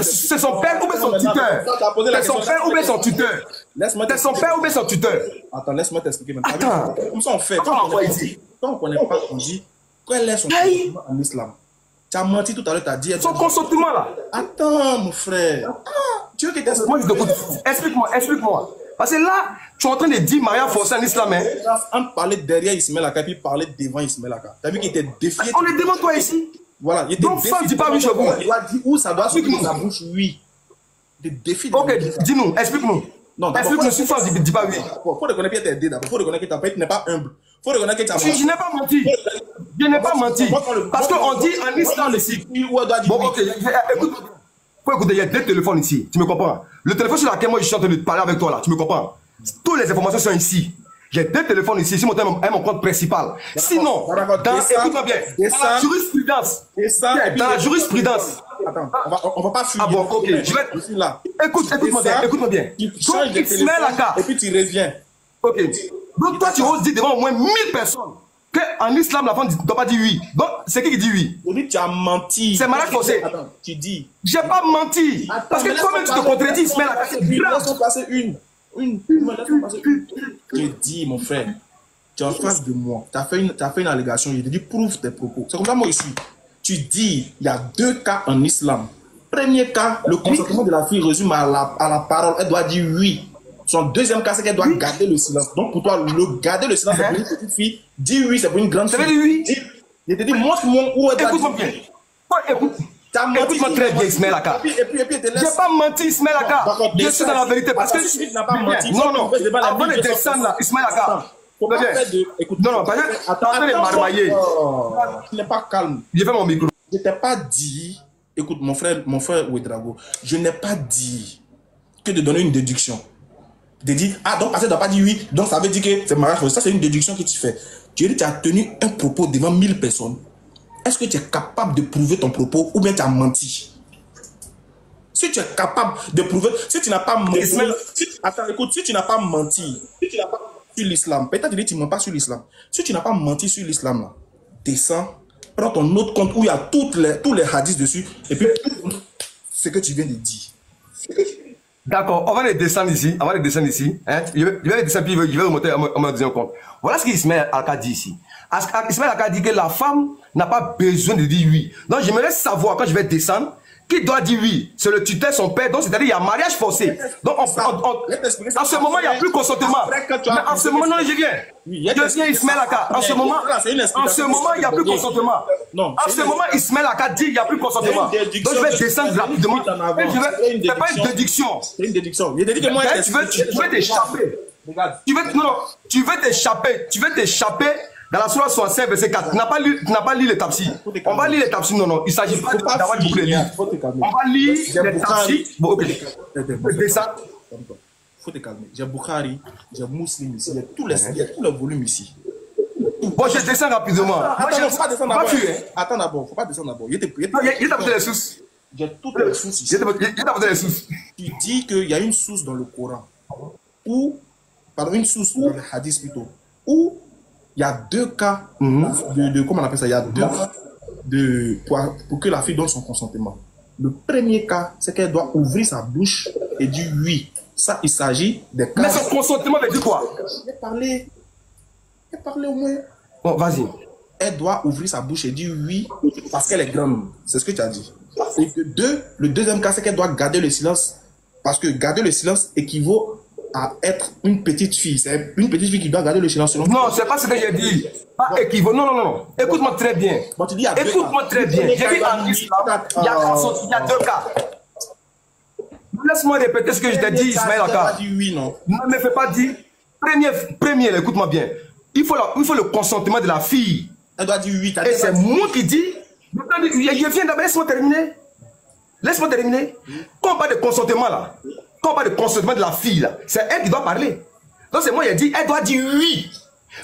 C'est son père ou bien son tuteur. C'est son père ou bien son tuteur. C'est son père ou bien son tuteur. Attends, laisse-moi t'expliquer maintenant. Attends. Comme ça, on fait. Quand on ne connaît pas, on dit quel est son consentement en islam. Tu as menti tout à l'heure, tu as dit. Son consentement là. Attends, mon frère. Tu veux que t'expliques? Moi, je te écoute. Explique-moi. Parce que là, tu es en train de dire mariage forcé en islam. On parlait derrière Ismaël Aka, puis parlait devant Ismaël Aka. Tu as vu qu'il était défié. On est devant toi ici. Voilà, il était donc, femme, dis pas oui chez vous. Il doit dire où ça doit sortir de sa bouche, oui. Des défis. Ok, dis-nous, explique-nous. Non, Est-ce que je suis fort, dis pas oui. Faut reconnaître que tu es aidé d'abord. Faut reconnaître que tu n'es pas humble. Faut reconnaître que tu as menti. Je n'ai pas menti. Je n'ai pas menti. Parce qu'on dit en islam ici. Bon, ok, écoute. Faut écouter, il y a 2 téléphones ici. Tu me comprends? Le téléphone sur lequel moi je suis en train de parler avec toi là, tu me comprends? Toutes les informations sont ici. J'ai 2 téléphones ici. Si mon téléphone est mon compte principal. Sinon, écoute-moi bien. Dans la jurisprudence. Dans la jurisprudence. Attends, on va pas fuir. Ah bon, ok. Je suis là. Écoute-moi bien. Écoute-moi bien. Tu changes de téléphone et puis tu reviens. Ok. Donc toi, tu oses dire devant au moins 1000 personnes qu'en islam, la femme ne doit pas dire oui. Donc, c'est qui dit oui? Je dis, tu as menti. C'est mariage forcé. Attends, tu dis. J'ai pas menti. Parce que toi-même, tu te contredis, Ismaël. Laisse-moi passer une. Je dis, mon frère, tu es en face de moi. Tu as fait une allégation. Je te dis, prouve tes propos. C'est comme ça, moi, je suis. Tu dis, il y a 2 cas en islam. Premier cas, le consentement de la fille résume à la parole. Elle doit dire oui. Son deuxième cas, c'est qu'elle doit garder le silence. Donc, pour toi, garder le silence, c'est pour une petite fille. Dis oui, c'est pour une grande fille. Ça veut dire oui. Je te dis, montre-moi où elle doit dire Écoute-moi bien. oui. Écoute-moi très bien, Ismaël Aka. J'ai pas menti, Ismaël Aka. Je suis dans la vérité. Parce que tu n'as pas menti. Non. Avant de descendre là, Ismaël Aka. Non, parce que attends de marmailler. Tu n'es pas calme. J'ai fait mon micro. Je t'ai pas dit. Écoute, mon frère Ouedraogo, je n'ai pas dit que de donner une déduction. De dire, ah, donc, parce que tu n'as pas dit oui, donc ça veut dire que c'est mariage forcé. Ça, c'est une déduction que tu fais. Tu as tenu un propos devant 1000 personnes. Est-ce que tu es capable de prouver ton propos ou bien tu as menti? Si tu es capable de prouver, si tu n'as pas menti, attends, écoute, si tu n'as pas menti, si tu n'as pas sur l'islam, peut-être que tu ne mens pas sur l'islam. Si tu n'as pas menti sur l'islam, là, descends, prends ton autre compte où il y a tous les hadiths dessus, et puis ce que tu viens de dire. D'accord, on va les descendre ici. On va les descendre ici. Hein? Je vais les descendre puis je vais remonter à mon deuxième compte. Voilà ce qu'Ismaël Aka dit ici. Ismaël Aka dit que la femme n'a pas besoin de dire oui. Donc j'aimerais savoir quand je vais descendre qui doit dire oui. C'est le tuteur, son père. Donc c'est-à-dire il y a mariage forcé. Donc en ce moment il n'y a plus consentement. Mais en ce moment non, je viens. Je viens Ismaël Aka. En ce moment il n'y a plus consentement. En ce moment Ismaël Aka dit il n'y a plus consentement. Donc je vais descendre rapidement. C'est pas une déduction. C'est une déduction. Je te dis que moi tu veux t'échapper. Tu veux t'échapper dans la sourate 65, verset 4. Tu n'as pas lu les tafsirs. On va lire les tafsirs. Non. Il ne s'agit pas d'avoir du bouclier. On va lire les tafsirs. Bon, ok. Ça. Faut te calmer. J'ai Bukhari, j'ai Muslim ici, il y a tous les volumes ici. Bon, je descends rapidement. Attends, faut pas descendre d'abord. Attends d'abord, faut pas descendre d'abord. Il t'a posé les sources. J'ai toutes les sources ici. Il t'a posé les sources. Tu dis qu'il y a une source dans le Coran, une source dans le hadith plutôt, où il y a 2 cas comment on appelle ça? Il y a 2 cas pour que la fille donne son consentement. Le premier cas, c'est qu'elle doit ouvrir sa bouche et dire oui. Ça, il s'agit des cas. Mais son consentement veut dire quoi? J'ai parlé au moins. Bon, vas-y. Elle doit ouvrir sa bouche et dire oui parce qu'elle est grande. C'est ce que tu as dit. Et le deuxième cas, c'est qu'elle doit garder le silence. Parce que garder le silence équivaut à être une petite fille. C'est une petite fille qui doit garder le silence. Non, c'est pas ce que j'ai dit. Pas équivaut. Non. Écoute-moi très bien. Bon, écoute-moi très bien. J'ai dit en islam, il y a 2 cas. Laisse-moi répéter ce que je t'ai dit, Ismaël Aka. Ne me fais pas dire. Premier, écoute-moi bien. Il faut le consentement de la fille. Elle doit dire oui. Et c'est moi qui dis. Je viens d'abord, laisse-moi terminer. Quand on parle de consentement là, quand on parle de consentement de la fille là, c'est elle qui doit parler. Donc c'est moi qui ai dit, elle doit dire oui.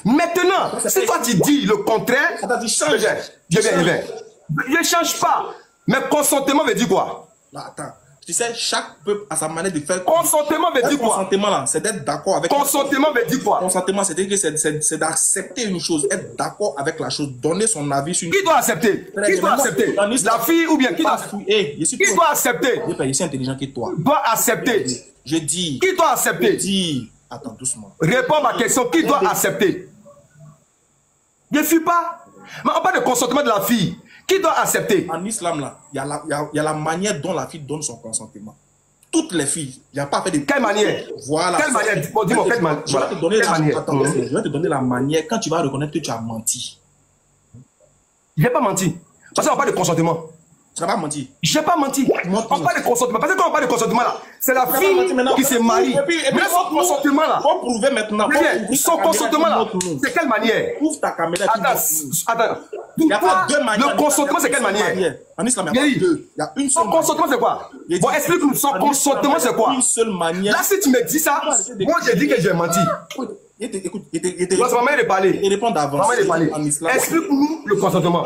Maintenant, si toi tu dis le contraire, je viens. Je ne change pas. Mais consentement veut dire quoi? Attends. Tu sais, chaque peuple a sa manière de faire. Consentement veut dire quoi? Consentement là, c'est d'être d'accord avec. Consentement veut dire quoi? Consentement, c'est-à-dire que c'est d'accepter une chose, être d'accord avec la chose, donner son avis sur une chose. Qui doit accepter? La fille ou bien qui doit accepter? Qui doit accepter? Je suis intelligent que toi. Doit accepter. Je dis. Qui doit accepter? Je dis. Attends, doucement. Réponds à ma question. Qui doit accepter? Je ne fuis pas. Mais on parle de consentement de la fille. Qui doit accepter? En islam, là, il y a la manière dont la fille donne son consentement. Toutes les filles, il n'y a pas fait de... Quelle manière? Voilà. Quelle manière? Dis-moi, quelle manière? Je vais te donner la manière quand tu vas reconnaître que tu as menti. Je n'ai pas menti. Parce qu'on parle de consentement. Tu n'as pas menti. J'ai pas menti. On parle de consentement. Parce que quand on parle de consentement là, c'est la fille qui se marie. Mais son consentement là. Faut prouver maintenant. Son consentement là, c'est quelle manière? Ouvre ta caméra. Attends. Il n'y a pas deux manières. Le consentement, c'est quelle manière? En islam, il y a pas deux. Il y a une seule. Son consentement, c'est quoi? Bon, explique-nous. Son consentement, c'est quoi? Une seule manière. Là, si tu me dis ça, moi, j'ai dit que j'ai menti. Écoute, c'est ma manière de parler. Il répond d'avance. En islam. Explique-nous le consentement.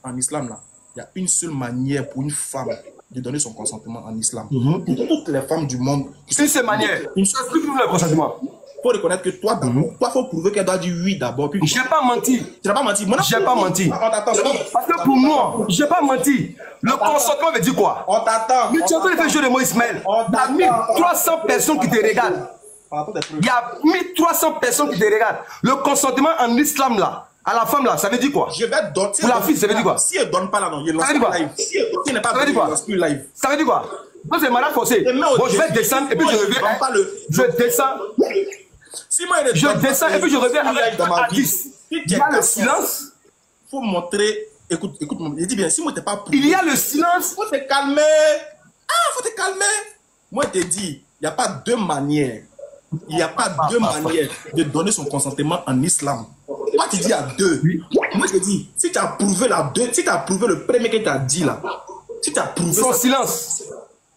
En islam, là, il y a une seule manière pour une femme de donner son consentement en islam. Pour toutes les femmes du monde. Une seule manière. Explique-nous le consentement. Il faut reconnaître que toi, d'abord, toi, il faut prouver qu'elle doit dire oui d'abord. J'ai pas menti. Tu n'as pas menti. J'ai pas menti. Parce que pour moi, j'ai pas menti. Le consentement veut dire quoi? On t'attend. Mais tu es en train de faire le jeu de moi, Ismaël. Il y a 1300 personnes qui te regardent. Il y a 1300 personnes qui te regardent. Le consentement en islam là, à la femme là, ça veut dire quoi? Je vais donner. Pour la fille, ça veut dire quoi? Si elle donne pas là, non, il lance live. Si elle n'est pas ça veut dire quoi? live. Ça veut dire quoi? Donc c'est mariage forcé. Bon, je vais descendre et puis je reviens. Je descends. Je descends et puis je reviens avec un 10. Il y a le silence. Il faut montrer. Écoute, je dis bien, si moi t'es pas prouvé. Il y a le silence. Faut te calmer. Faut te calmer. Moi, je te dis, il n'y a pas deux manières. Il n'y a pas deux manières de donner son consentement en islam. Moi, tu dis il y a deux. Moi, je te dis, si tu as prouvé si tu as prouvé le premier que tu as dit là, si tu as prouvé. Son silence.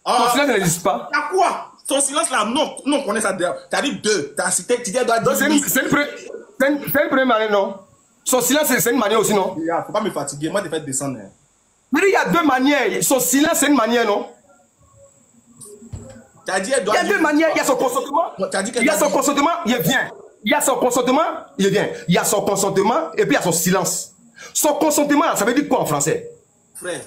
Son silence n'existe pas. T'as quoi? Son silence là, non, on connaît ça. Tu as dit deux. Tu as cité, tu dis, elle doit dire. C'est une première manière, non? Son silence, c'est une manière aussi, non? Il ne faut pas me fatiguer. Moi, je vais descendre. Mais il y a deux manières. Son silence, c'est une manière, non? Dit, il y a deux manières. Il y a son consentement. Il y a son consentement, il vient. Il y a son consentement, il vient. Il y a son consentement et puis il y a son silence. Son consentement, ça veut dire quoi en français? Frère,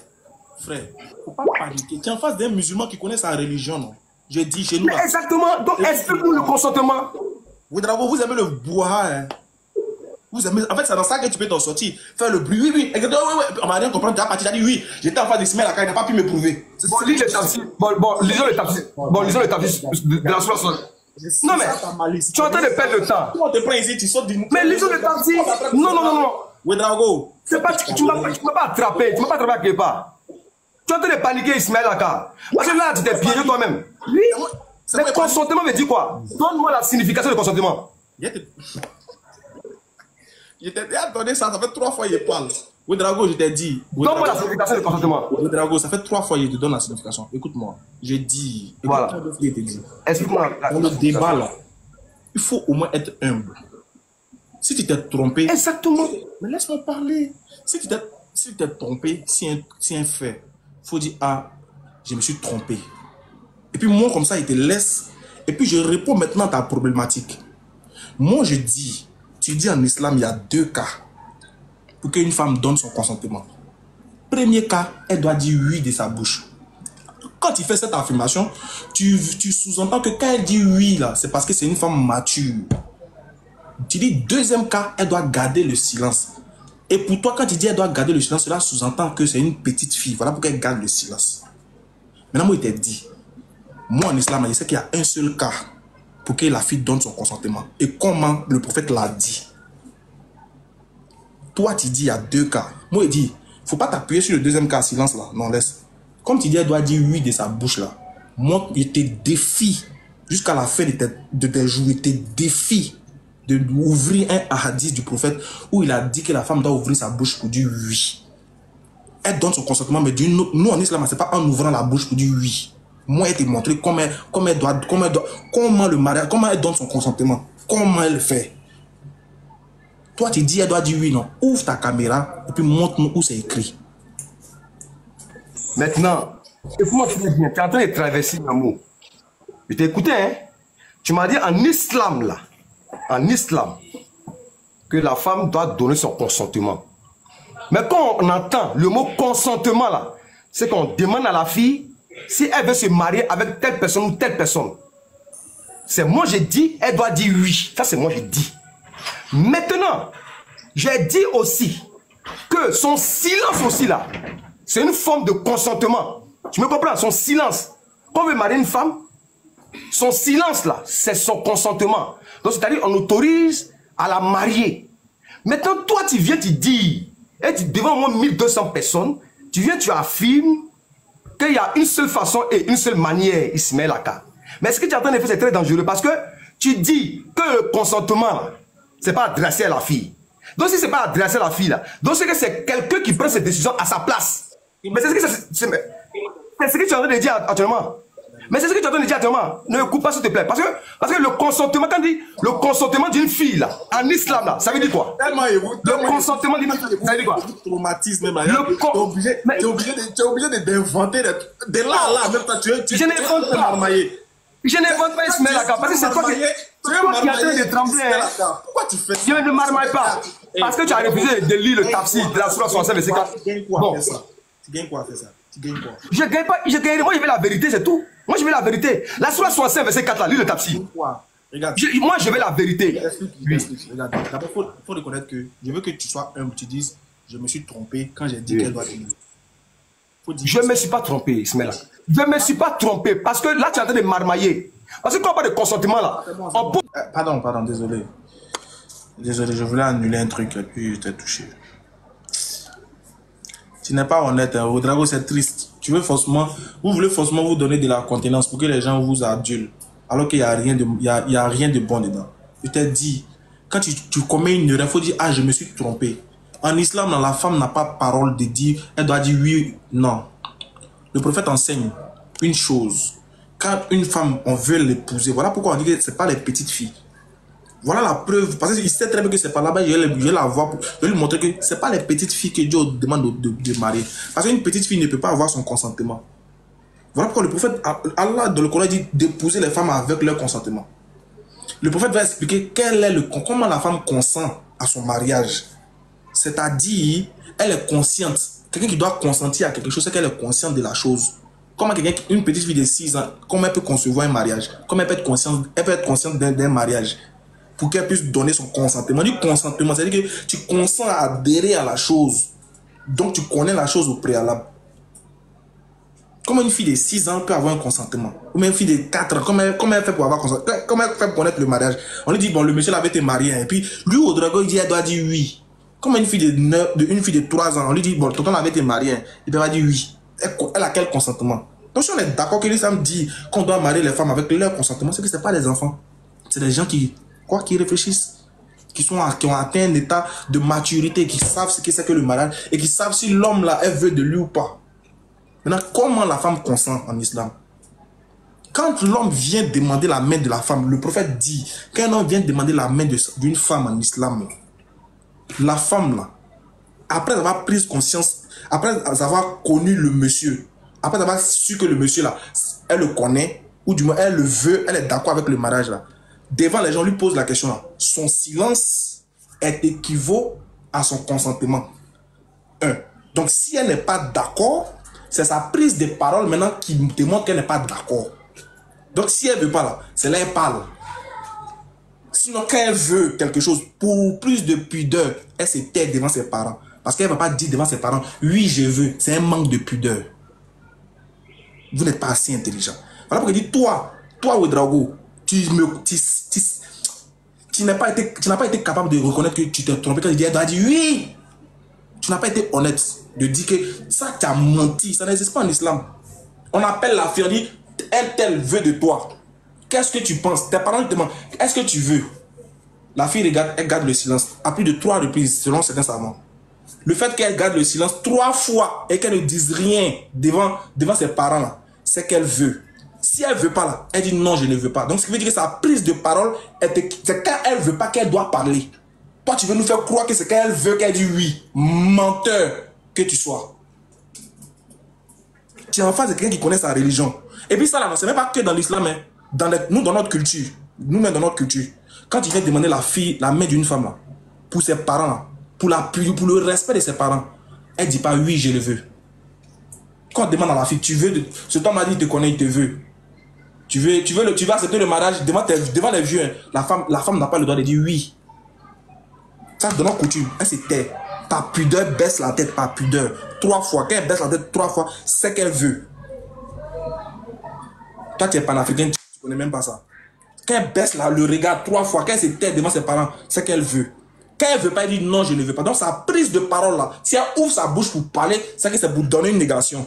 faut pas paniquer. Tu es en face d'un musulman qui connaît sa religion, non? Je dis chez nous. Mais exactement. Donc, explique-nous le consentement. Vous aimez le bois, hein? Vous aimez... En fait, c'est dans ça que tu peux t'en sortir. Faire le bruit. Oui. On m'a rien comprendre. Tu as parti, tu as dit oui. J'étais en face d'Ismaël, il n'a pas pu me prouver. Bon, lisons le tafsir. Lisons le tafsir de la source. Non, mais tu es en train de perdre le temps. On te prend ici, tu sautes d'une. Mais lisons le tafsir. Non. Wedrago. C'est pas, tu ne m'as pas attrapé. Tu ne m'as pas attrapé à quelque part. Tu es en train de paniquer Ismaël là. Parce que là, tu t'es piégé toi-même. Oui. Le consentement veut dire quoi? Donne-moi la signification du consentement. Je t'ai donné ça fait 3 fois qu'il parle. Wedrago, je t'ai dit. Donne-moi la signification du consentement. Wedrago, ça fait 3 fois qu'il te donne la signification. Écoute-moi. J'ai dit. Voilà. Explique-moi. Dans le débat là, il faut au moins être humble. Si tu t'es trompé. Exactement. Mais laisse-moi parler. Si tu t'es trompé, si un fait, il faut dire je me suis trompé. Et puis moi, comme ça, il te laisse. Et puis je réponds maintenant à ta problématique. Moi, je dis. Tu dis en islam, il y a 2 cas pour qu'une femme donne son consentement. Premier cas, elle doit dire oui de sa bouche. Quand tu fais cette affirmation, tu sous-entends que quand elle dit oui, là, c'est parce que c'est une femme mature. Tu dis deuxième cas, elle doit garder le silence. Et pour toi, quand tu dis elle doit garder le silence, cela sous-entend que c'est une petite fille. Voilà pourquoi elle garde le silence. Maintenant, moi, il t'a dit, moi en islam, je sais qu'il y a un seul cas pour que la fille donne son consentement. Et comment le prophète l'a dit. Toi, tu dis il y a 2 cas. Moi, il dit, il ne faut pas t'appuyer sur le deuxième cas, silence là. Non, laisse. Comme tu dis, elle doit dire oui de sa bouche là. Moi, je te défie, jusqu'à la fin de tes jours, je te défie d'ouvrir un hadith du prophète où il a dit que la femme doit ouvrir sa bouche pour dire oui. Elle donne son consentement, mais nous en islam, ce n'est pas en ouvrant la bouche pour dire oui. Moi, elle te montre comment elle donne son consentement. Comment elle fait. Toi, tu dis, elle doit dire oui, non. Ouvre ta caméra et puis montre-nous où c'est écrit. Maintenant, écoute-moi, tu es en train de traverser l'amour. Je t'ai écouté, hein. Tu m'as dit en islam, là, que la femme doit donner son consentement. Mais quand on entend le mot consentement, là, c'est qu'on demande à la fille si elle veut se marier avec telle personne ou telle personne. C'est moi j'ai dit, elle doit dire oui. Ça c'est moi j'ai dit. Maintenant, j'ai dit aussi que son silence aussi là, c'est une forme de consentement. Tu me comprends? Son silence. Quand on veut marier une femme, son silence là, c'est son consentement. Donc c'est-à-dire on autorise à la marier. Maintenant, toi tu viens te dire, et tu devant au moins 1200 personnes, tu affirmes qu'il y a une seule façon et une seule manière, Ismaël Aka. Mais ce que tu es en train de faire, c'est très dangereux parce que tu dis que le consentement, c'est pas adressé à la fille. Donc si c'est pas adressé à la fille, là, donc c'est que c'est quelqu'un qui prend cette décision à sa place. Mais c'est ce que tu es en train de dire actuellement. Mais c'est ce que tu es en train de dire actuellement. Ne me coupe pas s'il te plaît. Parce que le consentement, quand on dit le consentement d'une fille, là, en islam, là, ça veut dire quoi? Le consentement d'une fille, ça veut dire quoi? Traumatisme, tu es obligé d'inventer de là, même temps, tu je n'invente pas. Je n'invente pas Ismaël Aka, parce que c'est toi qui es en train de trembler. Pourquoi tu fais ça? Je ne marmaille pas. Parce que tu as refusé de lire le tafsir de la Sourate 65, verset 4. Tu gagnes quoi à faire ça? Tu gagnes quoi? Je gagne pas, moi je veux la vérité, c'est tout. Moi je veux la vérité. La Sourate 65, verset 4 là, lis le tafsir. Regarde. Moi je veux la vérité. Regarde. D'abord, il faut reconnaître que je veux que tu sois humble. Tu dises, je me suis trompé quand j'ai dit qu'elle doit dire. Je ne me suis pas trompé, Ismaël. Je ne me suis pas trompé parce que là tu es en train de marmailler. Parce que quand on parle de consentement là, on peut... Pardon, désolé. Désolé, je voulais annuler un truc et puis je t'ai touché. Tu n'es pas honnête, hein. Ouedraogo, c'est triste. Vous voulez forcément vous donner de la contenance pour que les gens vous adulent, alors qu'il n'y a rien de bon dedans. Je t'ai dit, quand tu commets une erreur, il faut dire, ah, je me suis trompé. En islam, la femme n'a pas parole de dire, elle doit dire oui, non. Le prophète enseigne une chose. Quand une femme, on veut l'épouser, voilà pourquoi on dit que ce n'est pas les petites filles. Voilà la preuve, parce qu'il sait très bien que c'est pas là-bas, je vais la voir, je vais lui montrer que c'est pas les petites filles que Dieu demande de marier. Parce qu'une petite fille ne peut pas avoir son consentement. Voilà pourquoi le prophète, Allah dans le Coran dit d'épouser les femmes avec leur consentement. Le prophète va expliquer comment la femme consent à son mariage. C'est-à-dire, elle est consciente. Quelqu'un qui doit consentir à quelque chose, c'est qu'elle est consciente de la chose. Comment une petite fille de 6 ans, comment elle peut concevoir un mariage? Comment elle peut être consciente d'un mariage? Pour qu'elle puisse donner son consentement. Du consentement, c'est-à-dire que tu consens à adhérer à la chose. Donc tu connais la chose au préalable. Comment une fille de 6 ans peut avoir un consentement? Ou même une fille de 4 ans, comment elle fait pour avoir un consentement? Comment elle fait pour connaître le mariage? On lui dit, bon, le monsieur avait été marié. Et puis, lui, au dragon, il dit, elle doit dire oui. Comment une fille de 3 ans, on lui dit, bon, tonton avait été marié. Il peut pas dire oui. Elle a quel consentement? Donc si on est d'accord que l'islam dit qu'on doit marier les femmes avec leur consentement, c'est que ce n'est pas des enfants. C'est des gens qui réfléchissent, qui ont atteint un état de maturité, qui savent ce que c'est que le mariage et qui savent si l'homme là, elle veut de lui ou pas. Maintenant, comment la femme consent en islam? Quand l'homme vient demander la main de la femme, le prophète dit qu'un homme vient demander la main d'une femme en islam, la femme là, après avoir pris conscience, après avoir connu le monsieur, après avoir su que le monsieur là, elle le connaît, ou du moins elle le veut, elle est d'accord avec le mariage là, devant les gens, lui pose la question là. Son silence est équivaut à son consentement. Donc si elle n'est pas d'accord, c'est sa prise de parole maintenant qui démontre qu'elle n'est pas d'accord. Donc si elle ne veut pas là, c'est là qu'elle parle. Sinon quand elle veut quelque chose pour plus de pudeur, elle se tait devant ses parents. Parce qu'elle ne va pas dire devant ses parents, oui je veux, c'est un manque de pudeur. Vous n'êtes pas assez intelligent. Voilà pourquoi il dit, toi Ouedraogo, tu n'as pas été capable de reconnaître que tu t'es trompé quand il dit, elle doit dire oui. Tu n'as pas été honnête de dire que ça, tu as menti. Ça n'existe pas en islam. On appelle la fille, on dit, elle veut de toi. Qu'est-ce que tu penses? Tes parents te demandent, est-ce que tu veux? La fille regarde, elle garde le silence à plus de 3 reprises, selon certains savants. Le fait qu'elle garde le silence 3 fois et qu'elle ne dise rien devant ses parents, là, c'est qu'elle veut. Si elle ne veut pas, là, elle dit non, je ne veux pas. Donc, ce qui veut dire que sa prise de parole, c'est quand elle ne veut pas qu'elle doit parler. Toi, tu veux nous faire croire que c'est quand elle veut qu'elle dit oui. Menteur que tu sois. Tu es en face de quelqu'un qui connaît sa religion. Et puis ça, là, ce n'est pas que dans l'islam. Hein. Nous, dans notre culture, nous-mêmes dans notre culture, quand tu viens demander la main d'une femme, là, pour ses parents, là, pour le respect de ses parents, elle ne dit pas oui, je le veux. Quand on demande à la fille, tu veux, ce homme a dit, il te connaît, il te veut. Tu veux accepter le mariage devant les vieux. Hein. La femme n'a pas le droit de dire oui. Ça, dans notre coutume, elle se tait. Par pudeur, baisse la tête, par pudeur. 3 fois. Quand elle baisse la tête 3 fois, c'est qu'elle veut. Toi, tu es panafricain, tu ne connais même pas ça. Quand elle baisse le regard 3 fois, quand elle se tait devant ses parents, c'est qu'elle veut. Quand elle ne veut pas, elle dit non, je ne veux pas. Donc, sa prise de parole là, si elle ouvre sa bouche pour parler, c'est que c'est pour donner une négation.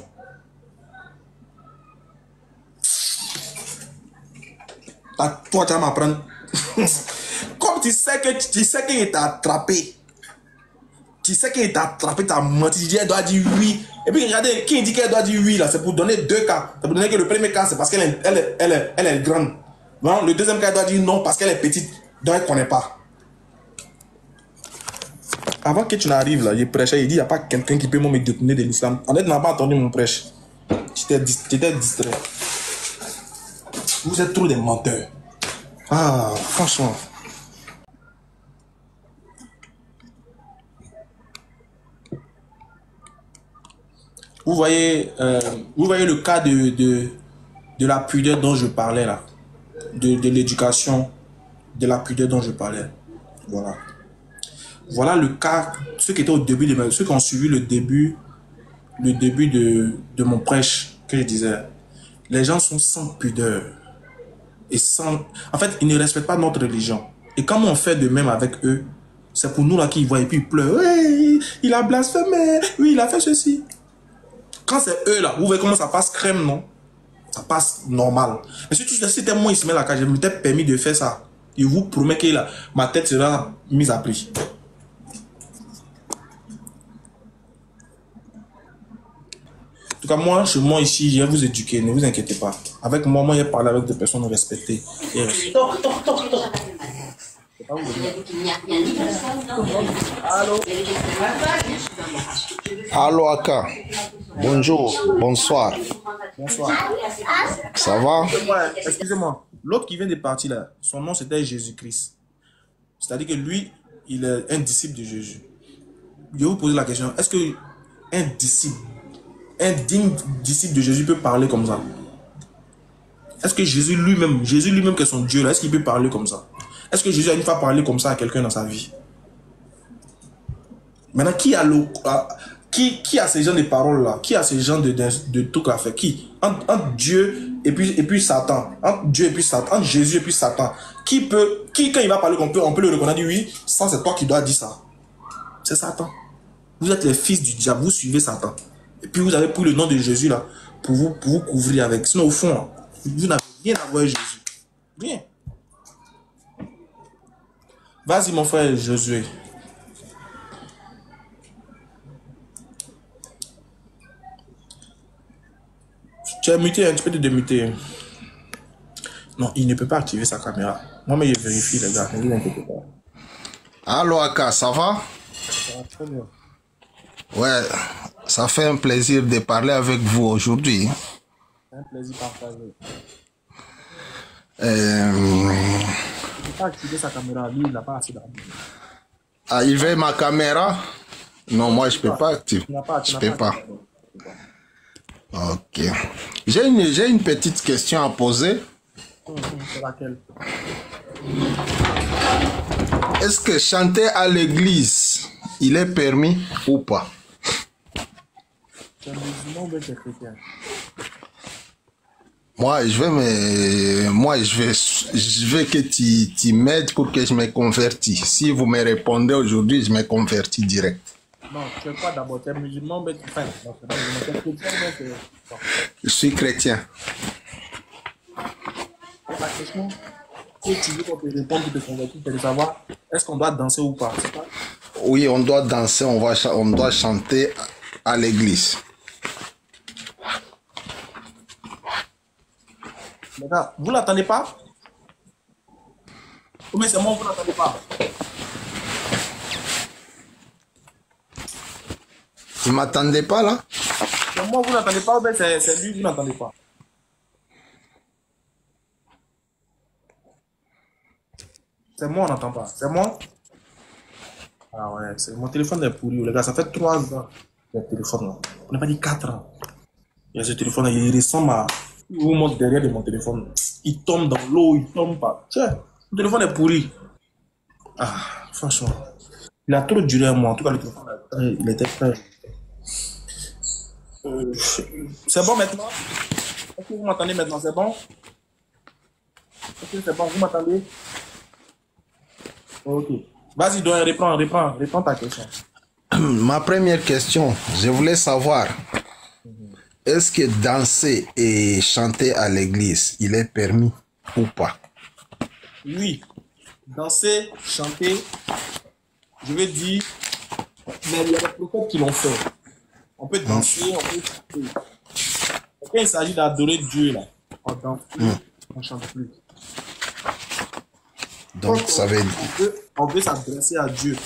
Ah, toi, tu vas m'apprendre. Comme tu sais qu'il t'a attrapé. Tu sais qu'il t'a attrapé, t'as menti, tu dis elle doit dire oui. Et puis regardez, qui dit qu'elle doit dire oui là, c'est pour donner deux cas. C'est pour donner que le premier cas, c'est parce qu'elle est grande. Non, le deuxième cas, elle doit dire non parce qu'elle est petite, donc elle ne connaît pas. Avant que tu n'arrives là, il prêchait, il dit il n'y a pas quelqu'un qui peut me détourner de l'islam. En fait, tu n'as pas entendu mon prêche. Tu étais distrait. Vous êtes trop des menteurs. Ah, franchement. Vous voyez le cas de la pudeur dont je parlais là. De l'éducation, de la pudeur dont je parlais. Voilà. Voilà le cas, ceux qui étaient au début, ceux qui ont suivi le début de mon prêche que je disais. Les gens sont sans pudeur. Et sans... En fait, ils ne respectent pas notre religion. Et comment on fait de même avec eux, c'est pour nous là qu'ils voient et puis ils pleurent. Oui, il a blasphémé, oui, il a fait ceci. Quand c'est eux là, vous voyez comment ça passe crème, non? Ça passe normal. Mais si c'était moi, Ismaël Aka, je m'étais permis de faire ça. Je vous promets que là, ma tête sera mise à prix. En tout cas, moi, chez moi ici, je vais vous éduquer, ne vous inquiétez pas. Avec moi, je parle avec des personnes respectées. Allô? Allô, Aka. Bonjour, bonsoir. Bonsoir. Ça va? Excusez-moi. L'autre qui vient de partir là, son nom c'était Jésus-Christ. C'est-à-dire que lui, il est un disciple de Jésus. Je vais vous poser la question, est-ce que un digne disciple de Jésus peut parler comme ça? Est-ce que Jésus lui-même qui est son Dieu, est-ce qu'il peut parler comme ça? Est-ce que Jésus a une fois parlé comme ça à quelqu'un dans sa vie? Maintenant, qui a ces genres de paroles là? Qui a ces genres de trucs à faire? Qui? Entre Dieu et puis Satan. Entre Dieu et puis Satan. Entre Jésus et puis Satan. Qui, quand il va parler, on peut le reconnaître, dit oui, ça c'est toi qui dois dire ça. C'est Satan. Vous êtes les fils du diable, vous suivez Satan. Et puis vous avez pris le nom de Jésus là pour vous couvrir avec. Sinon au fond, vous n'avez rien à voir avec Jésus. Rien. Vas-y mon frère Josué. Tu es muté, hein, tu peux te démuter. Non, il ne peut pas activer sa caméra. Moi, mais je vérifie les gars, ne vous inquiétez pas. Allô Aka, ça va? Ça va très bien. Ouais, ça fait un plaisir de parler avec vous aujourd'hui. C'est un plaisir partagé. Euh... Il ne peut pas activer sa caméra, lui, il n'a pas assez d'argent. Activer ma caméra? Non, moi je peux pas activer. Je peux pas. Ok. J'ai une petite question à poser. C'est laquelle? Est-ce que chanter à l'église, il est permis ou pas? C'est musulman ou bien c'est chrétien? Moi, je veux que tu m'aides pour que je me convertisse. Si vous me répondez aujourd'hui, je me convertis direct. Non, c'est quoi d'abord? Tu es musulman ou bien tu es chrétien? Je suis chrétien. La question, si tu veux qu'on te réponde pour te convertir, c'est de savoir est-ce qu'on doit danser ou pas? Oui, on doit danser, on doit chanter à l'église. Maintenant, vous n'entendez pas? Ou bien c'est moi, vous n'entendez pas? Vous ne m'attendez pas là? C'est moi, vous n'entendez pas ou bien c'est lui, vous n'entendez pas? C'est moi, on n'entend pas. C'est moi? Ah ouais, mon téléphone est pourri, les gars. Ça fait 3 ans. Le téléphone, là. On n'a pas dit 4 ans. Il y a ce téléphone là, il ressemble à... Il vous montre derrière de mon téléphone. Il tombe dans l'eau, il tombe pas. Tiens, mon téléphone est pourri. Ah, franchement. Il a trop duré à moi. En tout cas, le téléphone, il était prêt. C'est bon maintenant? Est-ce que vous m'entendez maintenant? C'est bon? Est-ce que c'est bon? Vous m'entendez? Ok. Vas-y, donc, réponds ta question. Ma première question, je voulais savoir, est-ce que danser et chanter à l'église, il est permis ou pas? Oui, danser, chanter, je vais dire, mais il y a des prophètes qui l'ont fait. On peut danser, on peut chanter. Quand il s'agit d'adorer Dieu, là, on danse plus, on chante plus. Donc, ça veut dire... On veut s'adresser à Dieu.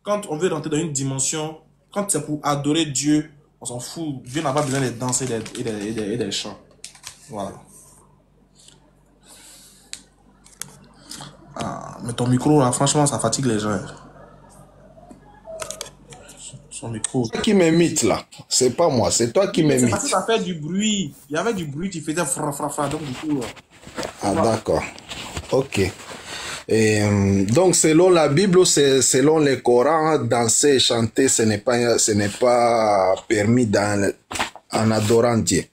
Quand on veut rentrer dans une dimension, quand c'est pour adorer Dieu, on s'en fout. Dieu n'a pas besoin de danser et des chants. Voilà. Ah, mais ton micro, là, franchement, ça fatigue les gens. Son micro. C'est toi qui m'imites là. C'est pas moi, c'est toi qui C'est m'imites. parce que ça fait du bruit. Il y avait du bruit qui faisait fra fra fra. Donc, du coup. Ah, d'accord. Ok. Et, donc, selon la Bible, selon le Coran, danser et chanter, ce n'est pas permis en adorant Dieu.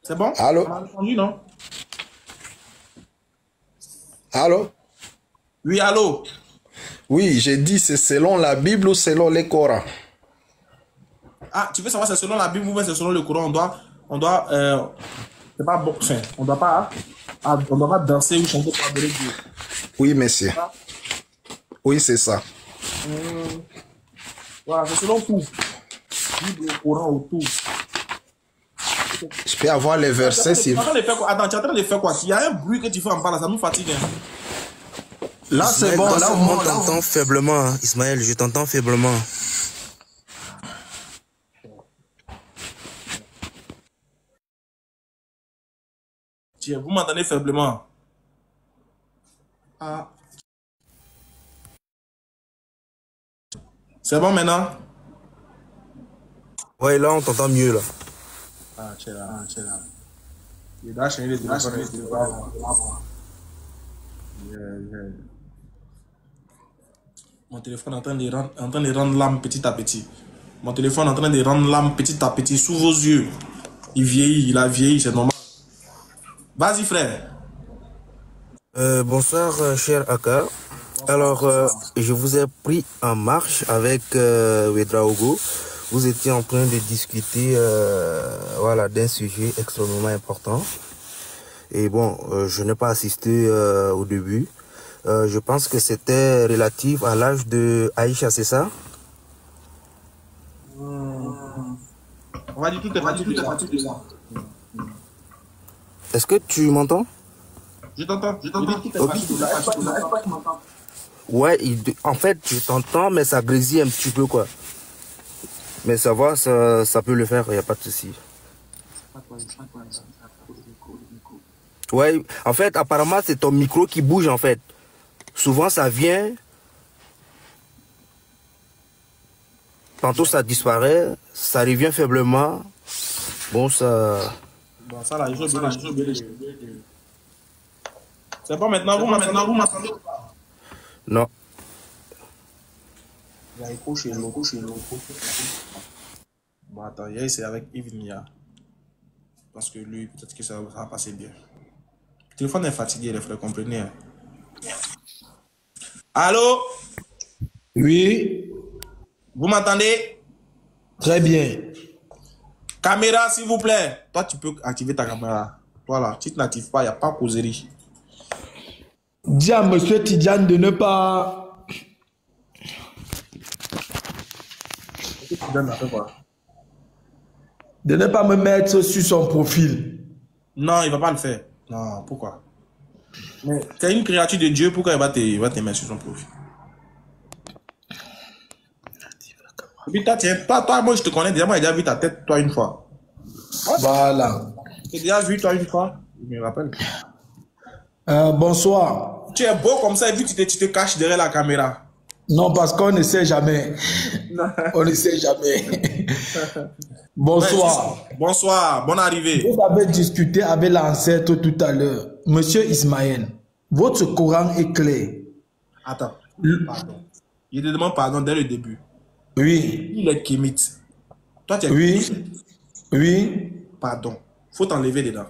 C'est bon? Allô? On a entendu, non? Allô? Oui, allô? Oui, j'ai dit c'est selon la Bible ou selon le Coran. Ah, tu veux savoir c'est selon la Bible ou c'est selon le Coran? C'est pas bon. Enfin, on doit pas danser ou chanter pour adorer Dieu. Oui, monsieur. Oui, c'est ça. Voilà, c'est selon tout. Bible, Coran, autour. Je peux avoir les versets si... Attends, tu es en train de faire quoi? Il y a un bruit que tu fais en bas là, ça nous fatigue. Hein. Là, c'est bon. Là, on t'entend faiblement. Hein. Ismaël, je t'entends faiblement. Vous m'entendez faiblement. Ah. C'est bon maintenant? Ouais, là, on t'entend mieux, là. Ah, tu es là. Il doit changer le téléphone. Mon téléphone est en train de rendre l'âme petit à petit. Mon téléphone est en train de rendre l'âme petit à petit sous vos yeux. Il a vieilli, c'est normal. Vas-y, frère. Bonsoir, cher Aka. Alors, je vous ai pris en marche avec Ouedraogo. Vous étiez en train de discuter voilà, d'un sujet extrêmement important. Et bon, je n'ai pas assisté au début. Je pense que c'était relatif à l'âge de Aïcha, c'est ça? On va dire tout est parti de ça. Est-ce que tu m'entends? Je t'entends. Ouais, en fait, je t'entends, mais ça grésille un petit peu, quoi. Mais ça va, ça peut le faire, il n'y a pas de souci. Ouais, en fait, apparemment, c'est ton micro qui bouge, en fait. Souvent, ça vient. Tantôt, ça disparaît. Ça revient faiblement. Bon, ça... Bon, ça là, c'est bon maintenant, vous m'entendez ou pas? Non. Il y a écho chez nous. Bon, attends, hier c'est avec Yves Nia. Parce que lui, peut-être que ça va passer bien. Le téléphone est fatigué, les frères, comprenez. Hein? Allô? Oui, Vous m'entendez? très bien. Caméra, s'il vous plaît. Toi, tu peux activer ta caméra. Voilà, si tu n'actives pas, il n'y a pas causerie. Dis à monsieur Tidiane de ne pas... De ne pas me mettre sur son profil. Non, il ne va pas le faire. Non, pourquoi? Mais c'est une créature de Dieu, pourquoi il va te mettre sur son profil? Et puis toi, moi je te connais déjà, moi j'ai déjà vu ta tête, toi, une fois. Voilà. J'ai déjà vu toi une fois, je me rappelle. Bonsoir. Tu es beau comme ça et puis tu te caches derrière la caméra. Non, parce qu'on ne sait jamais. On ne sait jamais. Bonsoir. Bonsoir, bonne arrivée. Vous avez discuté avec l'ancêtre tout à l'heure. Monsieur Ismaël, votre Coran est clair. Attends, pardon. Je te demande pardon dès le début. Oui. Il est kémite. Toi, tu es Oui. kémite. Oui. pardon. Faut t'enlever dedans.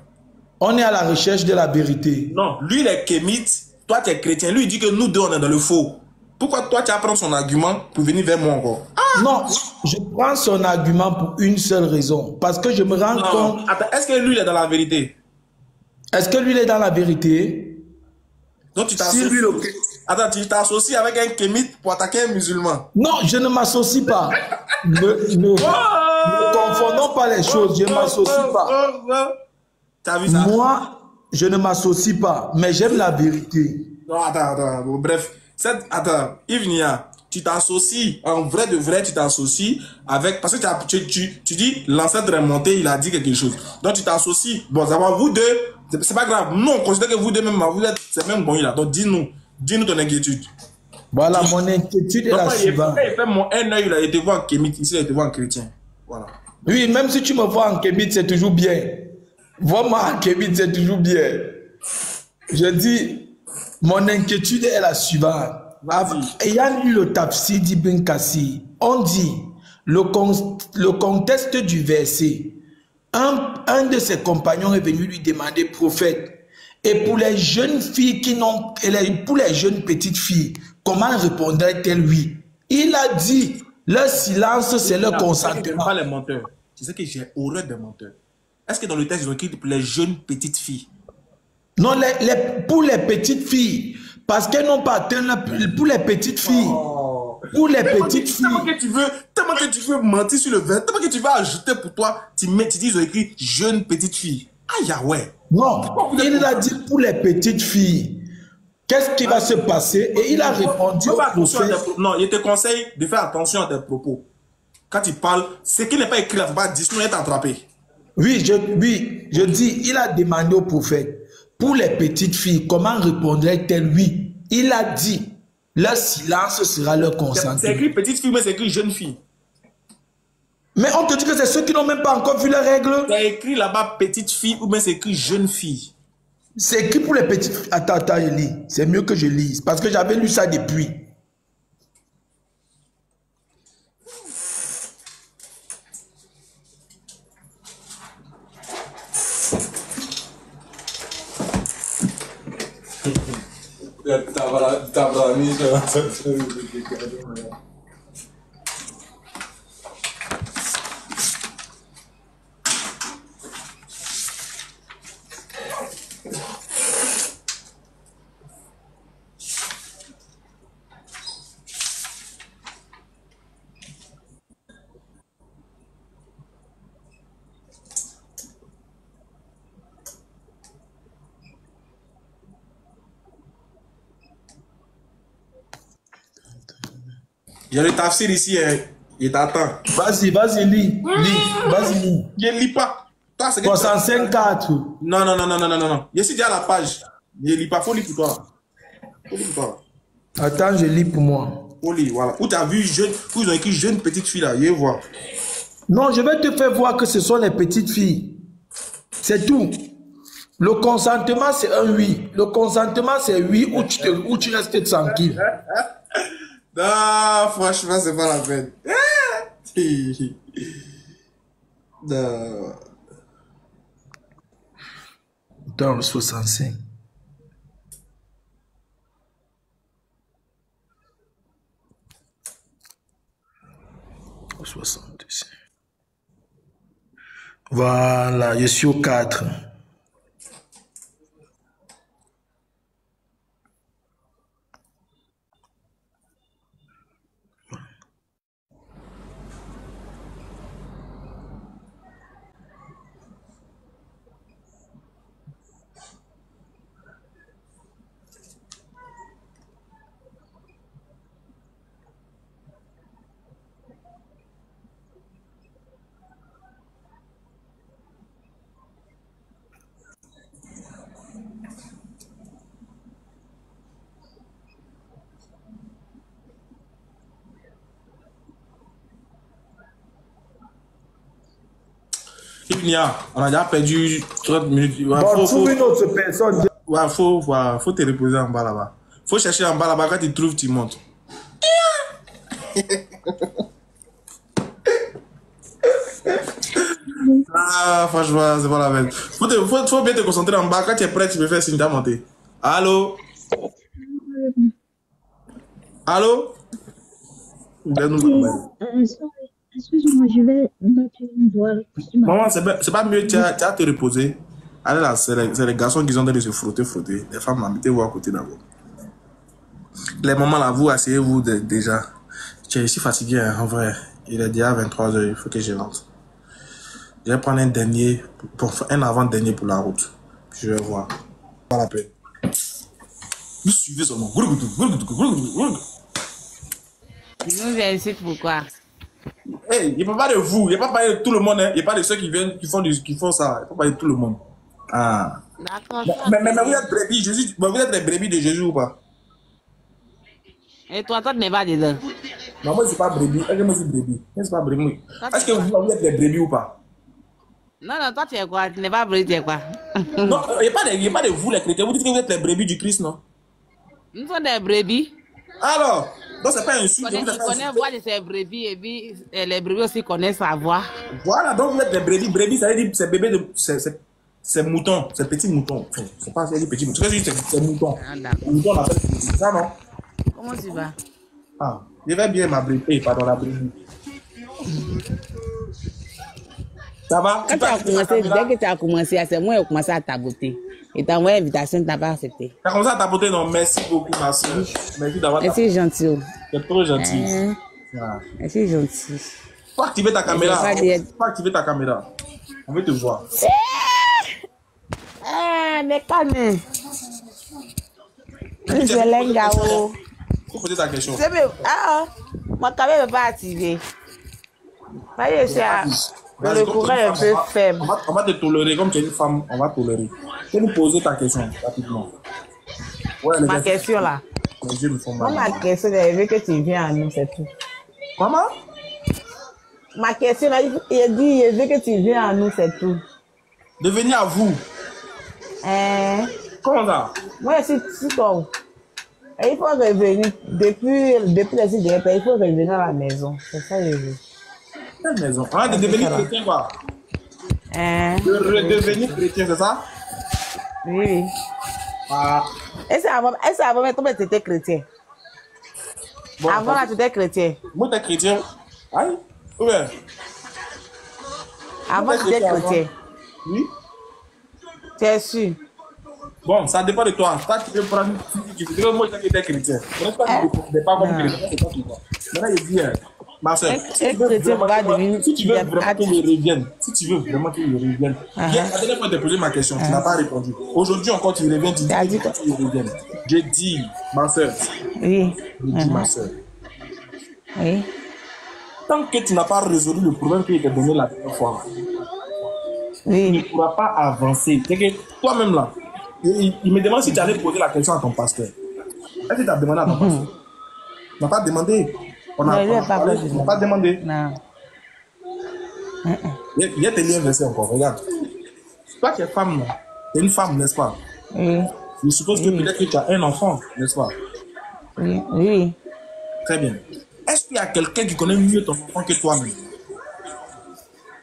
On est à la recherche de la vérité. Non, lui, il est kémite. Toi, tu es chrétien. Lui, il dit que nous deux, on est dans le faux. Pourquoi toi, tu vas prendre son argument pour venir vers moi encore? Non, je prends son argument pour une seule raison. Parce que je me rends compte... Attends, est-ce que lui, il est dans la vérité? Est-ce que lui, il est dans la vérité? Donc, tu t'associes... Attends, tu t'associes avec un kémite pour attaquer un musulman? Non, je ne m'associe pas. Ne confondons pas les choses. Je ne m'associe pas. T'as vu ça? Moi, je ne m'associe pas, mais j'aime la vérité. Non, attends. Bon, bref. Attends, Yves Nia, tu t'associes, en vrai de vrai, tu t'associes avec... Parce que tu dis, l'ancêtre est monté, il a dit quelque chose. Donc, tu t'associes. Bon, d'abord, vous deux, c'est pas grave. Nous, on considère que vous deux, même, vous êtes, c'est même bon, là. Donc, dis-nous ton inquiétude. Voilà, mon inquiétude est la suivante. Il fait mon un œil, il a été voir en kémite, ici, il a été voir en chrétien. Voilà. Oui, même si tu me vois en kémite, c'est toujours bien. Vois-moi en kémite, c'est toujours bien. Je dis... Mon inquiétude est la suivante. Ayant lu le Tafsir d'Ibn Kassir, on dit le contexte du verset. Un de ses compagnons est venu lui demander, prophète, et pour les jeunes filles pour les jeunes petites filles, comment répondrait-elle oui? Il a dit, leur silence, c'est leur consentement. Pas les menteurs. Tu sais que j'ai horreur des menteurs. Est-ce que dans le texte, ils ont écrit pour les jeunes petites filles? Non, pour les petites filles. Parce qu'elles n'ont pas atteint pour les petites filles. Pour les petites filles. Tellement que tu veux mentir sur le verre, tellement que tu vas ajouter pour toi, tu dis ils ont écrit jeune petite fille. Ah, Yahweh. Non, il a dit pour les petites filles. Qu'est-ce qui va se passer? Et il a répondu au prophète. Non, il te conseille de faire attention à tes propos. Quand tu parles, ce qui n'est pas écrit là, il ne faut pas dire, sinon être attrapé. Oui, je dis, il a demandé au prophète. Pour les petites filles, comment répondrait-elle oui? Il a dit, leur silence sera leur consentement. C'est écrit petite fille, mais c'est écrit jeune fille. Mais on te dit que c'est ceux qui n'ont même pas encore vu les règles. C'est écrit là-bas petite fille ou bien c'est écrit jeune fille. C'est écrit pour les petites filles. Attends, je lis. C'est mieux que je lise. Parce que j'avais lu ça depuis. Il y a le tafsir ici, hein. Il t'attend. Vas-y, lis. Vas-y, lis. Je ne lis pas. 65.4. Non. Je suis déjà à la page. Je ne lis pas. Faut lire pour toi. Attends, je lis pour moi. Faut lire, voilà. Où tu as vu jeune, où ils ont écrit jeune petite fille là. Je vais voir. Non, je vais te faire voir que ce sont les petites filles. C'est tout. Le consentement, c'est un oui. Le consentement, c'est oui où tu restes tranquille. Non, franchement, c'est pas la peine. Non. Dans le 65. Au 66. Voilà, je suis au 4. On a déjà perdu 30 minutes. Bon, trouve une autre personne. Ouais, faut te reposer en bas là-bas. Faut chercher en bas là-bas. Quand tu trouves, tu montes. Ah, franchement, c'est pas la peine. Faut bien te concentrer en bas. Quand tu es prêt, tu me fais signe, t'as monté. Allô? Allô? Excuse-moi, je vais mettre une voile. Maman, c'est pas mieux, tu as te reposer. Allez là, c'est les garçons qui ont d'aller se frotter. Les femmes, mettez-vous à côté d'abord. Les mamans là, vous asseyez-vous déjà. Tu es ici fatigué, hein, en vrai. Il est déjà 23h, il faut que je rentre. Je vais prendre un avant-dernier pour la route. Puis je vais voir. Pas la peine. Vous suivez seulement. Tu nous incites pourquoi? Hey, il ne peut pas de vous, il ne peut pas parler de tout le monde, hein. Il n'y a pas de ceux qui viennent, qui font ça. Il ne peut pas parler de tout le monde. Ah. D'accord. Mais vous êtes brebis, vous êtes les brebis de Jésus ou pas? Et toi tu n'es pas dedans. Non, moi je ne suis pas brebis. Est-ce que moi je suis brebis? Je ne suis pas brebis. Est-ce que vous êtes les brebis ou pas? Non, toi tu es quoi? Tu n'es pas brebis, tu es quoi? Non, il n'y a pas de vous les chrétiens. Vous dites que vous êtes les brebis du Christ, non? Nous sommes des brebis. Alors, donc c'est pas un insulte. Tu connais voix de ces brebis et puis les brebis aussi connaissent sa voix. Voilà, donc vous êtes des brebis. Brebis, ça veut dire c'est bébé de. C'est mouton, c'est petit mouton. C'est pas c'est petit mouton. C'est mouton. Ah, d'accord. Mouton, on appelle ça, non? Comment tu vas? Ah, je vais bien ma brebis. Pardon, la brebis. Ça va? Quand tu as commencé, dès que tu as commencé, c'est moi qui ai commencé à taboter. Et t'as envoyé l'invitation, tu n'as pas accepté. Tu as commencé à tapoter, non? Merci beaucoup, ma soeur. Merci d'avoir Merci gentil. C'est trop gentil. Ah. Merci gentil. Faut activer ta caméra. Pas Faut activer ta caméra. On veut te voir. Ah, mais calme. C'est l'engao. Faut poser ta question. C'est bien. Ah, ma caméra n'est pas activée. Voyez, le courant est un peu faible. On va te tolérer. Comme tu es une femme, on va tolérer. Tu peux nous poser ta question rapidement. Ouais, Ma question là. Les yeux me font mal. Ma question, je veux que tu viennes à nous, c'est tout. Comment? Ma question là, il dit, je veux que tu viennes à nous, c'est tout. De venir à vous. Comment ça? Moi, je suis comme. Il faut revenir. Depuis les 6 derniers pays, il faut revenir à la maison. C'est ça que je veux. Quelle maison? Ah, de devenir chrétien, quoi. De redevenir chrétien, c'est ça? Oui. Ah. Est-ce avant, tu étais chrétien? Bon, avant, là, tu étais chrétien. Moi, tu es chrétien. Aïe. Ouais. Avant, tu étais chrétien. Oui. Tu es sûr? Bon, ça dépend de toi. Toi, tu peux prendre. Tu veux moi, je suis chrétien. Je ne sais pas si tu pas comme chrétien. C'est pas tout. Maintenant, je dis, ma soeur, si tu veux vraiment qu'il revienne, si tu veux vraiment qu'il revienne, la dernière fois, tu as posé ma question, tu n'as pas répondu. Aujourd'hui encore, tu reviens, tu dis que tu reviens. Je dis, ma soeur. Oui. Je dis, ma soeur. Oui. Tant que tu n'as pas résolu le problème que je t'ai donné la dernière fois, oui. tu ne pourras pas avancer. C'est que toi-même là, il me demande si tu allais poser la question à ton pasteur. Est-ce que tu as demandé à ton pasteur? Tu n'as pas demandé. On n'a pas demandé. Non. Il y a tes liens versés encore, regarde. Toi qui es femme, tu es une femme, n'est-ce pas? Oui. Je suppose que peut-être que tu as un enfant, n'est-ce pas? Oui. Oui. Très bien. Est-ce qu'il y a quelqu'un qui connaît mieux ton enfant que toi-même?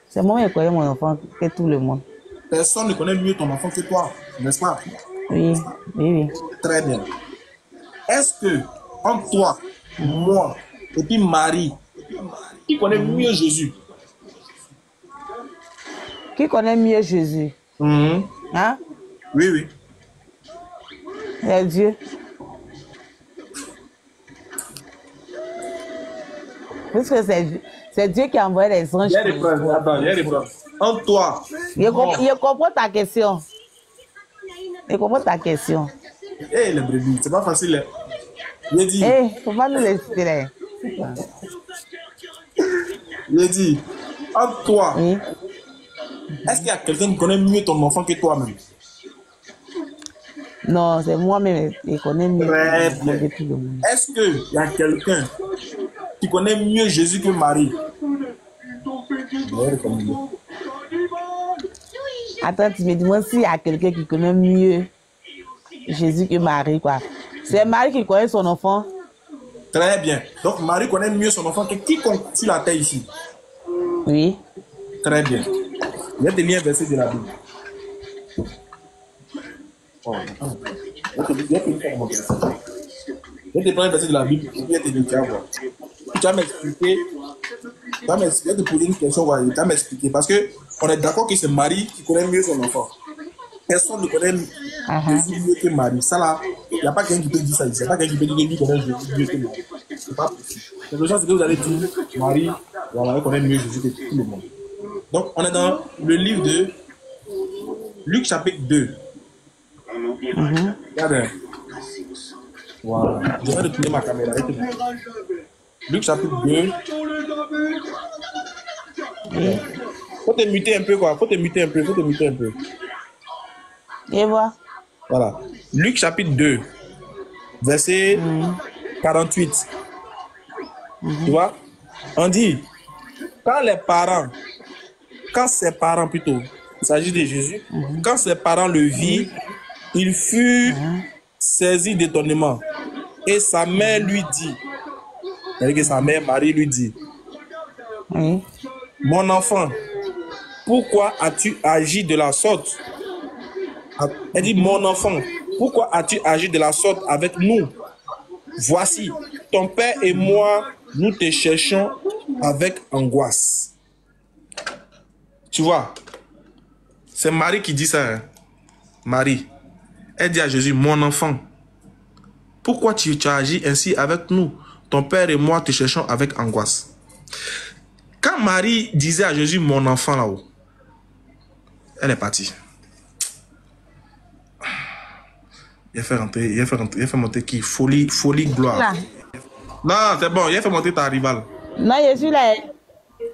C'est moi qui connais mon enfant que tout le monde. Personne ne connaît mieux ton enfant que toi, n'est-ce pas? Oui. Oui. Très bien. Est-ce que, entre toi, moi, et puis Marie, qui connaît mieux Jésus? Qui connaît mieux Jésus? Hein? Oui, oui. C'est Dieu. Parce que c'est Dieu qui a envoyé les anges. Il y a des preuves. Attends, il y a des preuves. Entre toi. Je comprends ta question. Je comprends ta question. Eh, les brebis, c'est pas facile. Il dit. Eh, faut pas nous laisser là. Il dit. Entre toi. Oui. Est-ce qu'il y a quelqu'un qui connaît mieux ton enfant que toi-même? Non, c'est moi-même qui connais mieux. Très bien. Est-ce qu'il y a quelqu'un qui connaît mieux Jésus que Marie? Attends, tu me demandes s'il y a quelqu'un qui connaît mieux Jésus que Marie, quoi. C'est Marie qui connaît son enfant. Très bien. Donc Marie connaît mieux son enfant que quiconque sur la terre ici. Oui. Très bien. Je vais te lire un verset de la Bible. Oh, attends. Je vais te prendre un verset de la Bible et puis je vais te dire, tiens, voir. Tu vas m'expliquer. Je vais te poser une question, tu vas m'expliquer. Parce qu'on est d'accord que c'est Marie qui connaît mieux son enfant. Personne ne connaît mieux que Marie. Ça là, il n'y a pas quelqu'un qui peut dire ça. Il n'y a pas quelqu'un qui peut dire que lui connaît Jésus mieux que Marie. C'est pas possible. C'est le genre que vous allez dire, Marie, voilà, elle connaît mieux Jésus que tout le monde. Donc, on est dans le livre de Luc chapitre 2. Regardez. Voilà. Je vais retourner ma caméra. Luc chapitre 2. Faut te muter un peu, quoi. Faut te muter un peu. Et voilà. Voilà. Luc chapitre 2, verset 48. Tu vois? On dit, quand ses parents plutôt, il s'agit de Jésus, quand ses parents le virent, il fut saisi d'étonnement. Et sa mère lui dit, c'est-à-dire que sa mère Marie lui dit, mon enfant, pourquoi as-tu agi de la sorte? Elle dit, mon enfant, pourquoi as-tu agi de la sorte avec nous? Voici, ton père et moi, nous te cherchons avec angoisse. Tu vois, c'est Marie qui dit ça. Hein? Marie, elle dit à Jésus, mon enfant, pourquoi tu as agi ainsi avec nous? Ton père et moi te cherchons avec angoisse. Quand Marie disait à Jésus, mon enfant là-haut, elle est partie. Il a fait monter qui? Folie, gloire. Là. Non, c'est bon, il a fait monter ta rivale. Non, je suis là.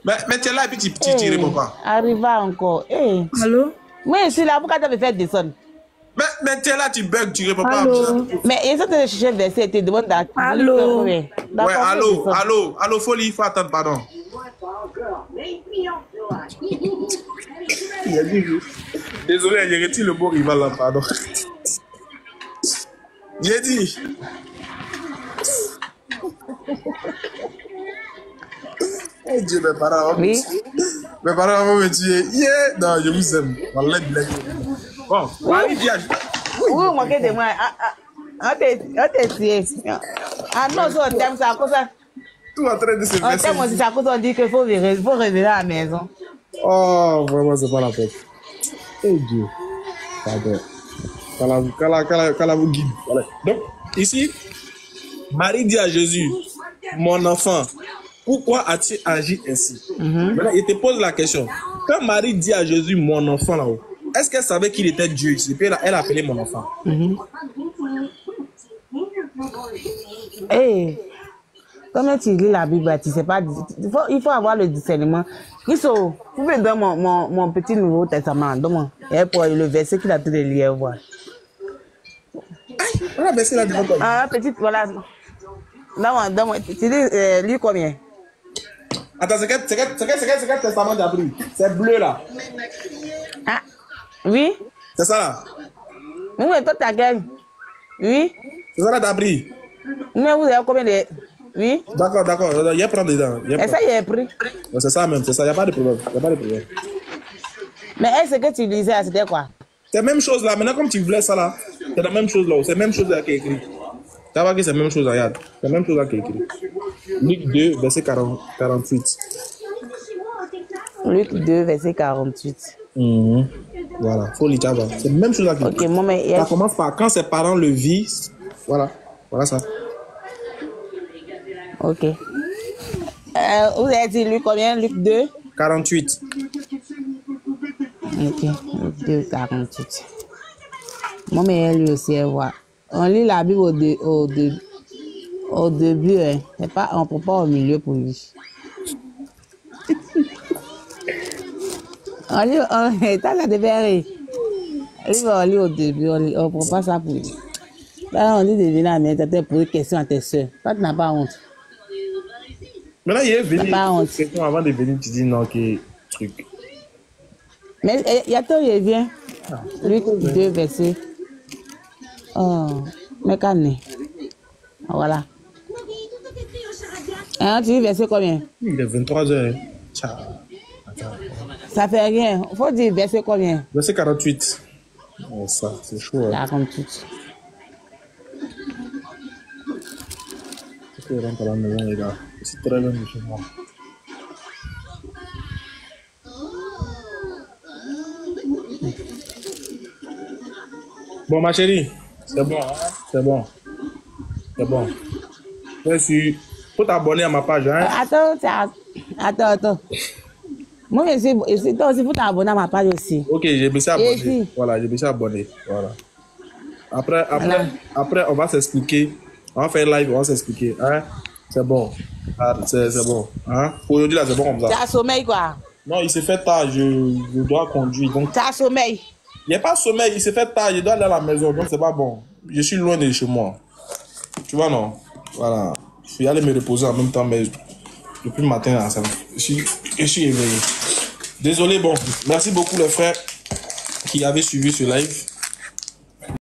Mais tu es là et puis tu réponds pas. Arriva encore. Hey. Allô? Moi, je suis là. Pourquoi tu me fais descendre? Mais tu es là, tu bugs, tu réponds pas. Mais ils sont en train de chercher le verset et te demandent d'attendre. Allô? Ouais, allô, Folie, il faut attendre, pardon. Il a dit, désolé, j'ai retiré le mot rival là, pardon. J'ai dit. Oh Dieu, mes parents vont me tuer. Yeah! Non, je vous aime. Bon, Marie dit à Jésus. Oui, on manquait de moi. On t'est tué. Ah non, on t'aime ça, comme ça. Tout en train de se faire. On t'aime aussi ça, quand on dit qu'il faut revenir à la maison. Oh, vraiment, c'est pas la peine. Oh Dieu. Pardon. Qu'Allah vous guide. Voilà. Donc, ici, Marie dit à Jésus, mon enfant, pourquoi as-tu agi ainsi? Maintenant, il te pose la question. Quand Marie dit à Jésus, mon enfant là-haut, est-ce qu'elle savait qu'il était Dieu ici? Puis elle a appelé mon enfant. Hey, comment tu lis la Bible, tu sais pas, il faut avoir le discernement. Vous pouvez donner mon petit Nouveau Testament, donne-moi. Et pour le verset qu'il a tout de lire, voir. Voilà, verset là devant toi. Ah, petite, voilà. Donne-moi, tu dis, lis combien? Attends, c'est quel testament t'as pris? C'est bleu là. Ah, oui? C'est ça là? Oui, mais toi, t'as gagné. Oui? C'est ça là t'as pris? Mais vous avez combien de... Oui? D'accord. Il y a prendre dedans. Et ça, il est pris. C'est ça même, c'est ça, il n'y a pas de problème. Mais est-ce que tu lisais, c'était quoi? C'est la même chose là. Maintenant, comme tu voulais ça là, c'est la même chose là. C'est la même chose là qui est écrit. Tu vois que c'est la même chose là, regarde. C'est la même chose là qui est écrit. Luc 2, verset 48. Luc 2, verset 48. Voilà, faut lire, c'est la même chose là qui est écrit. Ok, moi, mais... Ça commence par quand ses parents le vivent. Voilà ça. Ok. Vous avez dit Luc combien? Luc 2? 48. Ok, Luc 2, 48. Moi, mais elle lui aussi, elle voit. On lit la Bible au début, hein. On ne peut pas au milieu pour lui. On lit, t'as la déverré. On lit au début, on ne prend pas ça pour lui. Là, on dit de venir à la maison, tu poser des questions à tes soeurs. Toi, tu n'as pas honte. Maintenant, il est venu avant de venir, tu dis non, que truc. Mais il y a toi, il vient. Luc 2, verset. Oh, mais calme. Voilà. Hein, tu dis verset combien? Il est 23h. Ciao. Ça fait rien. Faut dire verset combien? Verset 48. Oh, ça, c'est chaud. Hein. 48. Je rentre à la maison, les gars. C'est très loin de chez moi. Bon, ma chérie, c'est bon, hein? C'est bon. C'est bon. Merci. Faut t'abonner à ma page, hein? Attends. Moi, je toi aussi, faut t'abonner à ma page aussi. Ok, j'ai baissé abonné. Ici. Voilà, j'ai baissé abonné. Voilà. Après, Voilà. on va s'expliquer. On va faire live, on va s'expliquer. Hein? C'est bon. Ah, c'est bon. Hein? Aujourd'hui, là, c'est bon comme ça. T'as sommeil, quoi? Non, il s'est fait tard. Je dois conduire. Donc, T'as sommeil? il n'y a pas sommeil. Il s'est fait tard. Je dois aller à la maison. Donc, c'est pas bon. Je suis loin de chez moi. Tu vois, non? Voilà. Je vais aller me reposer en même temps, mais depuis le matin, là, je suis éveillé. Désolé, bon. Merci beaucoup, les frères qui avaient suivi ce live.